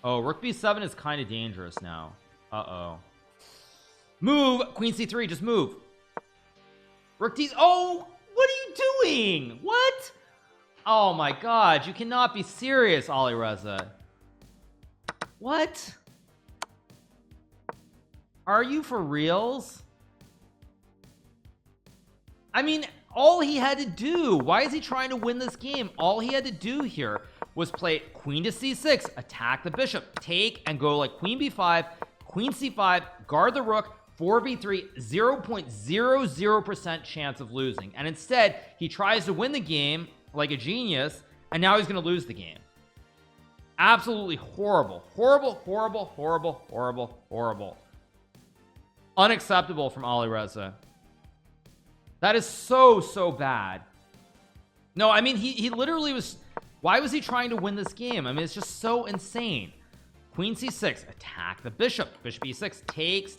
Oh, rook b7 is kind of dangerous now. Uh-oh. Move! Queen c3, just move. Rook d... Oh! What are you doing? What? Oh my god, you cannot be serious, Alireza. What? Are you for reals? I mean, all he had to do, why is he trying to win this game? All he had to do here was play queen to c6, attack the bishop, take and go like queen b5, queen c5, guard the rook, 4v3, 0.00% chance of losing. And instead, he tries to win the game like a genius, and now he's going to lose the game. Absolutely horrible. Horrible, horrible, horrible, horrible, horrible. Unacceptable from Alireza. That is so bad. No, I mean, he literally was... Why was he trying to win this game? I mean, it's just so insane. Queen c6, attack the bishop. Bishop e6, takes,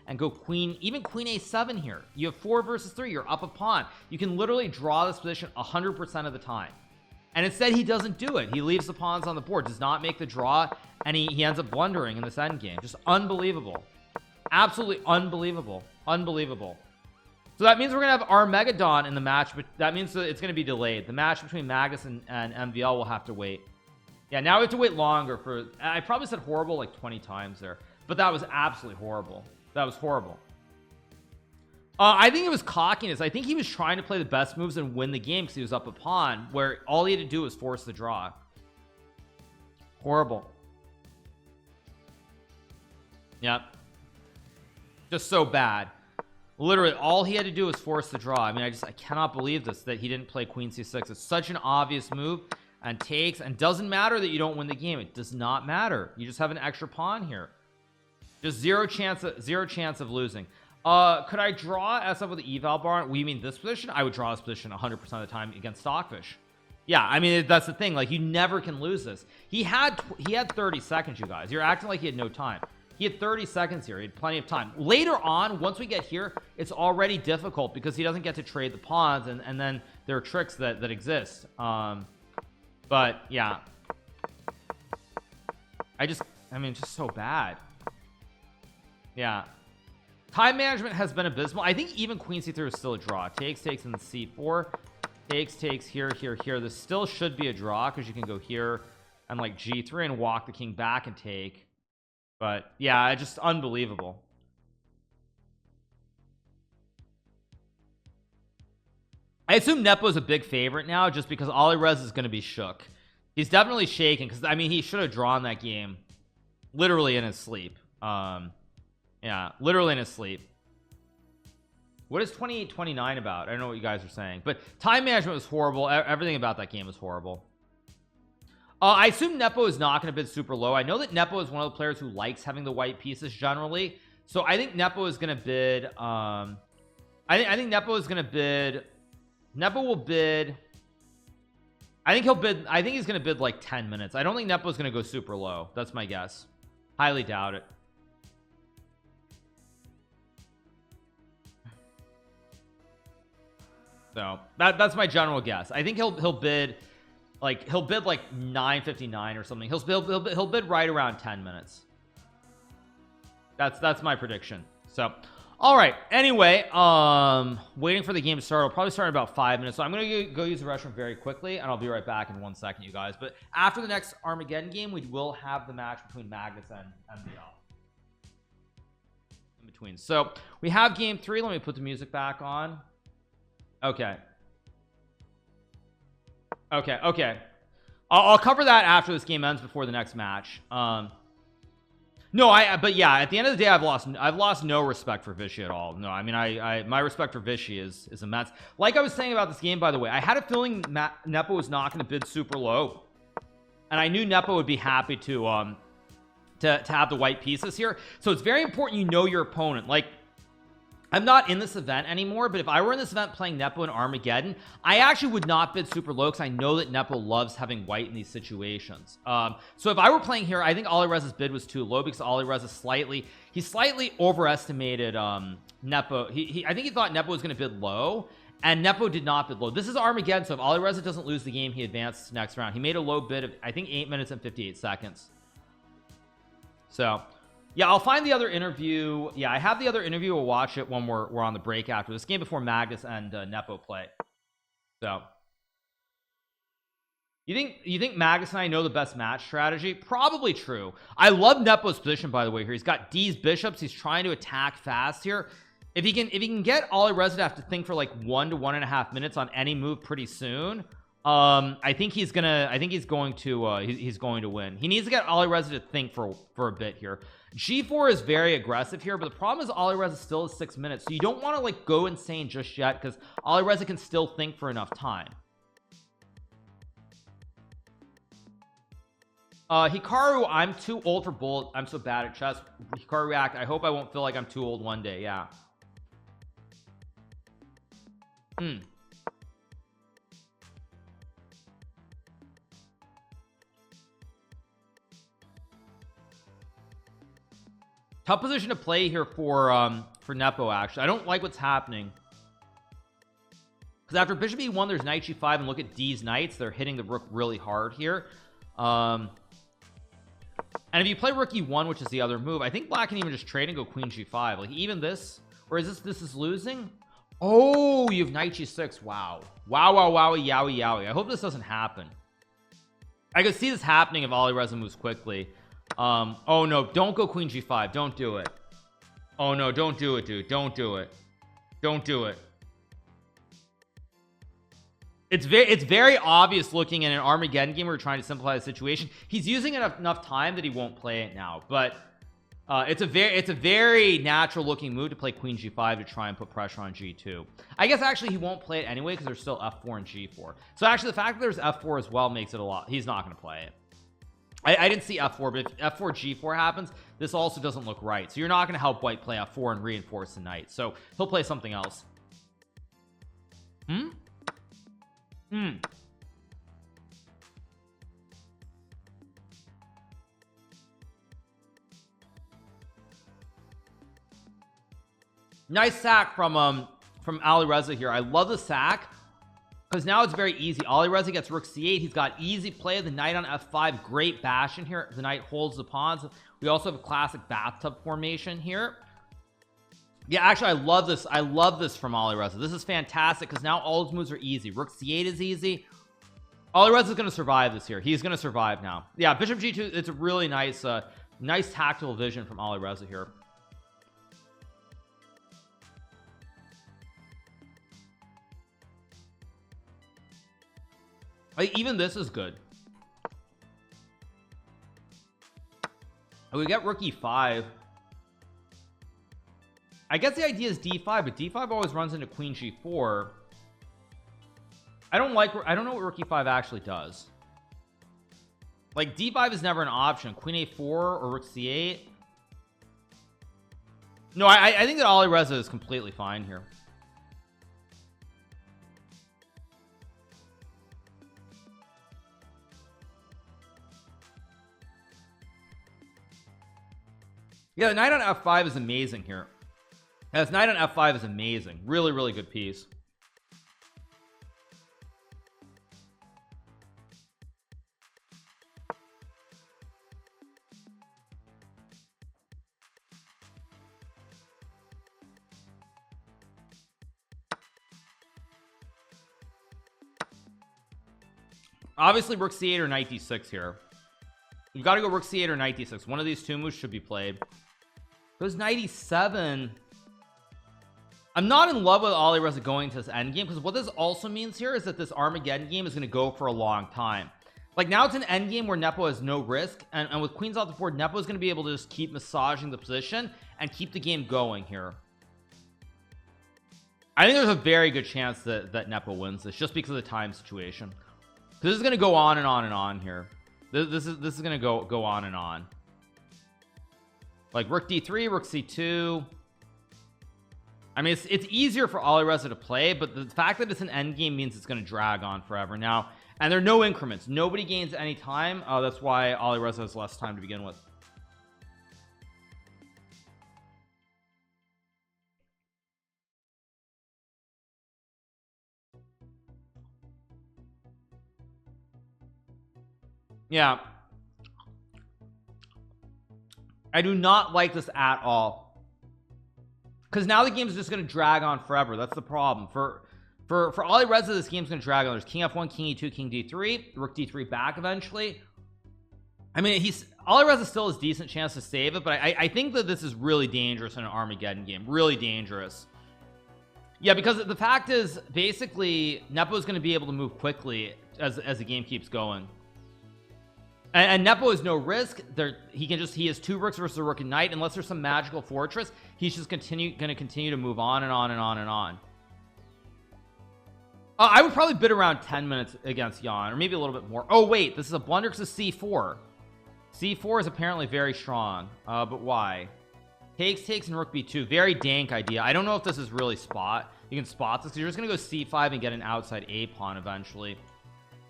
and go queen, even queen a7 here. You have 4 versus 3, you're up a pawn. You can literally draw this position 100% of the time. And instead, he doesn't do it. He leaves the pawns on the board, does not make the draw, and he ends up blundering in this endgame. Just unbelievable. Absolutely unbelievable. Unbelievable. So that means we're going to have Armageddon in the match, but that means that it's going to be delayed. The match between Magnus and MVL will have to wait. Yeah, now we have to wait longer for... I probably said horrible like 20 times there, but that was absolutely horrible. That was horrible. I think it was cockiness. I think he was trying to play the best moves and win the game because he was up a pawn, where all he had to do was force the draw. Horrible. Yep. Just so bad. Literally, all he had to do was force the draw. I mean, I cannot believe this, that he didn't play queen c6. It's such an obvious move, and takes, and doesn't matter that you don't win the game. It does not matter. You just have an extra pawn here. Just zero chance of losing. Could I draw SF with the eval bar? We mean this position? I would draw this position 100% of the time against Stockfish. Yeah, I mean, that's the thing. Like, you never can lose this. He had 30 seconds, you guys. You're acting like he had no time. He had 30 seconds here. He had plenty of time. Later on, once we get here, it's already difficult because he doesn't get to trade the pawns, and then there are tricks that exist. But yeah, I mean, just so bad. Yeah, time management has been abysmal. I think even queen c3 is still a draw. Takes and c4, takes here. This still should be a draw because you can go here and like g3 and walk the king back and take. But yeah, just unbelievable. I assume Nepo is a big favorite now just because Alireza is going to be shook. He's definitely shaking because, I mean, he should have drawn that game literally in his sleep. Yeah, literally in his sleep. What is 28-29 about? I don't know what you guys are saying, but time management was horrible. Everything about that game was horrible. I assume Nepo is not going to bid super low. I know that Nepo is one of the players who likes having the white pieces generally, so I think Nepo is going to bid I think Nepo is going to bid. Nepo will bid. I think he's going to bid like 10 minutes. I don't think Nepo is going to go super low. That's my guess. Highly doubt it. So that's my general guess. I think he'll bid like 9:59 or something. He'll bid right around 10 minutes. That's my prediction. So all right, anyway, waiting for the game to start. I'll probably start in about 5 minutes, so I'm gonna go use the restroom very quickly, and I'll be right back in 1 second, you guys. But after the next Armageddon game, we will have the match between Magnus and MVL in between. So we have game 3. Let me put the music back on. Okay. I'll cover that after this game ends, before the next match. No, but yeah, at the end of the day, I've lost no respect for Vishy at all. No, I mean, my respect for Vishy is immense. Like I was saying about this game, by the way, I had a feeling Nepo was not going to bid super low, and I knew Nepo would be happy to have the white pieces here. So it's very important you know your opponent. Like, I'm not in this event anymore, but if I were in this event playing Nepo and Armageddon, I actually would not bid super low because I know that Nepo loves having white in these situations. So if I were playing here, I think Alirez's bid was too low because Alirez is slightly overestimated Nepo. I think he thought Nepo was going to bid low, and Nepo did not bid low. This is Armageddon, so if Alirez doesn't lose the game, he advances to next round. He made a low bid of, I think, 8 minutes and 58 seconds. So yeah, I'll find the other interview. Yeah, I have the other interview. We'll watch it when we're on the break after this game before Magnus and Nepo play. So you think Magnus and I know the best match strategy? Probably true. I love Nepo's position, by the way. Here he's got D's bishops. He's trying to attack fast here. If he can get Alireza to have to think for like 1 to 1.5 minutes on any move pretty soon, I think he's going to win. He needs to get Alireza to think for a bit here. G4 is very aggressive here, but the problem is Alireza still is 6 minutes, so you don't want to like go insane just yet because Alireza can still think for enough time. Hikaru, I'm too old for bullet. I'm so bad at chess. Hikaru react. I hope I won't feel like I'm too old one day. Yeah. Tough position to play here for Nepo. Actually, I don't like what's happening because after bishop e1 there's knight g5, and look at D's knights, they're hitting the rook really hard here. And if you play rook e1, which is the other move, I think black can even just trade and go queen g5, like even this, or is this is losing. Oh, you have knight g6. Wow, yowie yowie. I hope this doesn't happen. I could see this happening if Alireza moves quickly. Oh no, don't go queen g5. Don't do it. Oh no, don't do it, dude. Don't do it. It's very obvious looking at an Armageddon game where we're trying to simplify the situation. He's using enough time that he won't play it now, but it's a very natural looking move to play queen g5 to try and put pressure on g2. I guess actually he won't play it anyway because there's still f4 and g4. So actually the fact that there's f4 as well makes it a lot. He's not going to play it. I didn't see f4, but if f4 g4 happens, this also doesn't look right. So you're not going to help white play f4 and reinforce the knight. So he'll play something else. Nice sack from Alireza here. I love the sack because now it's very easy. Alireza gets rook c8. He's got easy play. The knight on f5. Great bash in here. The knight holds the pawns. We also have a classic bathtub formation here. Yeah, actually, I love this. I love this from Alireza. This is fantastic because now all his moves are easy. Rook c8 is easy. Alireza is going to survive this here. He's going to survive now. Yeah, bishop g2. It's a really nice nice tactical vision from Alireza here. Like, even this is good. We get rook e5. I guess the idea is d5, but d5 always runs into queen g4. I don't know what rook e5 actually does. Like, d5 is never an option. Queen a4 or rook c8. No, I think that Alireza is completely fine here. Yeah, the knight on f5 is amazing here. Yeah, this knight on f5 is amazing. Really, really good piece. Obviously, rook c8 or knight d6 here. You've got to go rook c8 or knight d6. One of these two moves should be played. Goes knight e7. I'm not in love with Alireza going to this endgame because what this also means here is that this Armageddon game is going to go for a long time. Like now it's an end game where Nepo has no risk, and with queens off the board, Nepo is going to be able to just keep massaging the position and keep the game going here. I think there's a very good chance that Nepo wins this just because of the time situation. This is going to go on and on and on here. This is going to go on and on. Like rook d3, rook c2. I mean, it's easier for Alireza to play, but the fact that it's an endgame means it's going to drag on forever now. And there are no increments. Nobody gains any time. That's why Alireza has less time to begin with. Yeah. I do not like this at all. Because now the game is just going to drag on forever. That's the problem. For Alireza, this game's going to drag on. There's king f1, king e2, king d3, rook d3 back eventually. I mean, Alireza still has decent chance to save it, but I think that this is really dangerous in an Armageddon game. Really dangerous. Yeah, because the fact is, basically, Nepo is going to be able to move quickly as the game keeps going. And Nepo has no risk. He has 2 rooks versus a rook and knight. Unless there's some magical fortress, he's just going to continue to move on and on and on and on. I would probably bid around 10 minutes against Jan, or maybe a little bit more. Oh wait, this is a blunder because of c4. C4 is apparently very strong, but why? Takes and rook b2. Very dank idea. I don't know if this is really spot. You can spot this because you're just going to go c5 and get an outside a pawn eventually.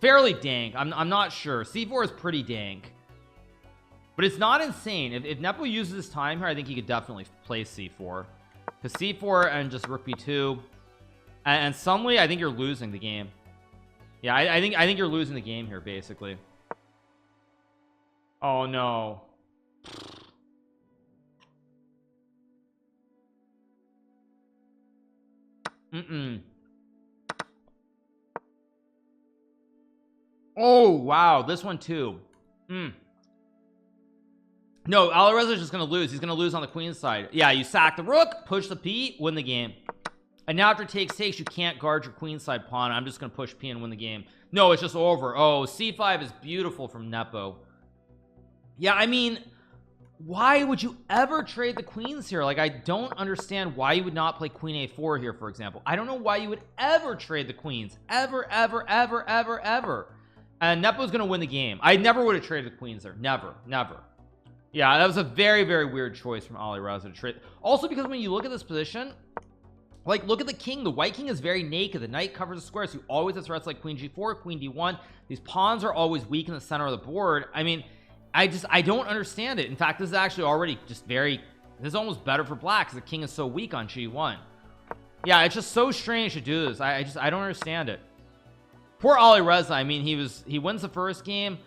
Fairly dank. I'm not sure. c4 is pretty dank, but it's not insane. If Nepo uses his time here, I think he could definitely play c4, because c4 and just rook b2, and suddenly I think you're losing the game. Yeah, I think you're losing the game here basically. Oh no. Oh wow, this one too. No, Alireza is just gonna lose. He's gonna lose on the queen side. Yeah, you sack the rook, push the p, win the game. And now after takes, you can't guard your queen side pawn. I'm just gonna push p and win the game. No, it's just over. Oh, c5 is beautiful from Nepo. Yeah, I mean, why would you ever trade the queens here? Like, I don't understand why you would not play queen a4 here, for example. I don't know why you would ever trade the queens. Ever. And Nepo's gonna win the game. I never would have traded the queens there. Never. Yeah, that was a very weird choice from Alireza to trade. Also, because when you look at this position, like, look at the king. The white king is very naked. The knight covers the square, so you always have threats like queen g4, queen d1. These pawns are always weak in the center of the board. I mean, I don't understand it. In fact, this is actually already just this is almost better for black because the king is so weak on g1. Yeah, it's just so strange to do this. I don't understand it. Poor Alireza. I mean, he wins the first game,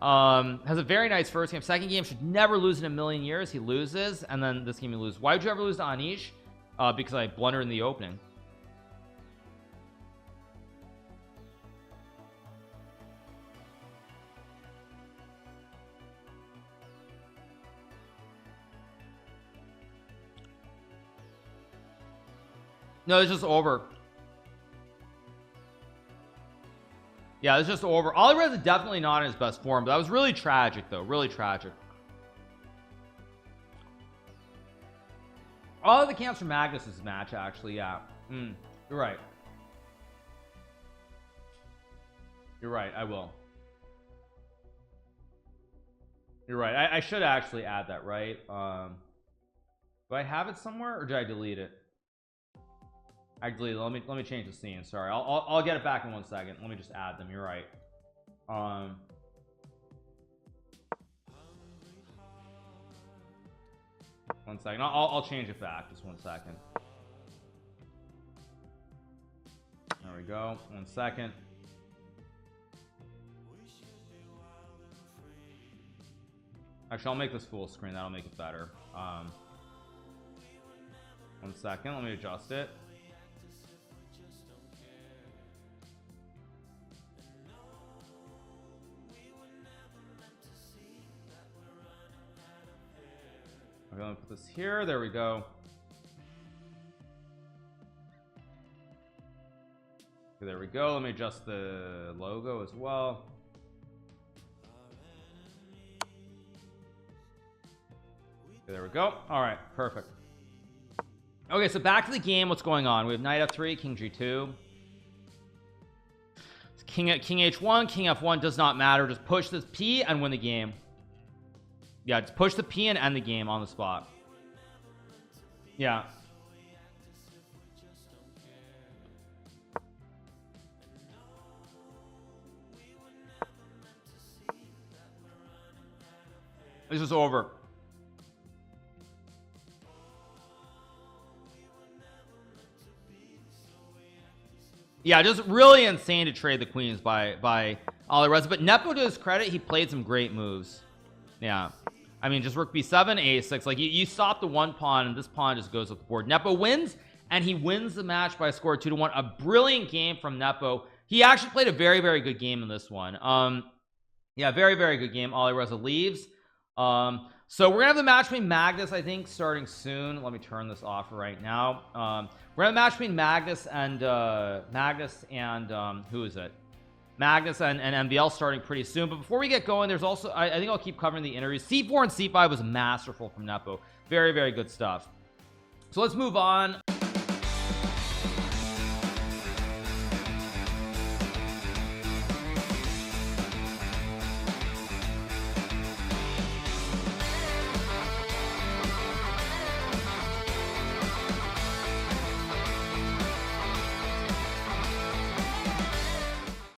has a very nice first game. Second game, should never lose in a million years. He loses, and then this game he loses. Why would you ever lose to Anish? Because I blundered in the opening. No, it's just over. Yeah, it's just over. Alireza is definitely not in his best form, but that was really tragic, though. Really tragic. All of the camps for Magnus's match, actually. Yeah. You're right. You're right. I will. You're right. I should actually add that, right? Do I have it somewhere, or did I delete it? I deleted it. Let me change the scene. Sorry, I'll get it back in 1 second. Let me just add them. You're right. 1 second. I'll change it back. Just 1 second. There we go. 1 second. Actually, I'll make this full screen. That'll make it better. 1 second. Let me adjust it. Okay, let me put this here. There we go. Okay, there we go. Let me adjust the logo as well. there we go. All right, perfect. Okay, so back to the game. What's going on? We have knight f3, king g2, king h1, king f1. Does not matter. Just push this p and win the game. Yeah, just push the p and end the game on the spot. Yeah. This is over. Yeah, just really insane to trade the queens by Alireza. But Nepo, to his credit, he played some great moves. Yeah, I mean, just rook b7, a6. Like you stop the one pawn, and this pawn just goes up the board. Nepo wins, and he wins the match by a score of 2-1. A brilliant game from Nepo. He actually played a very, very good game in this one. Yeah, very, very good game. Alireza leaves. So we're gonna have the match between Magnus, I think, starting soon. Let me turn this off right now. We're gonna have the match between Magnus and who is it? Magnus and MBL starting pretty soon. But before we get going, there's also I think I'll keep covering the interviews. C4 and C5 was masterful from Nepo. Very, very good stuff. So let's move on.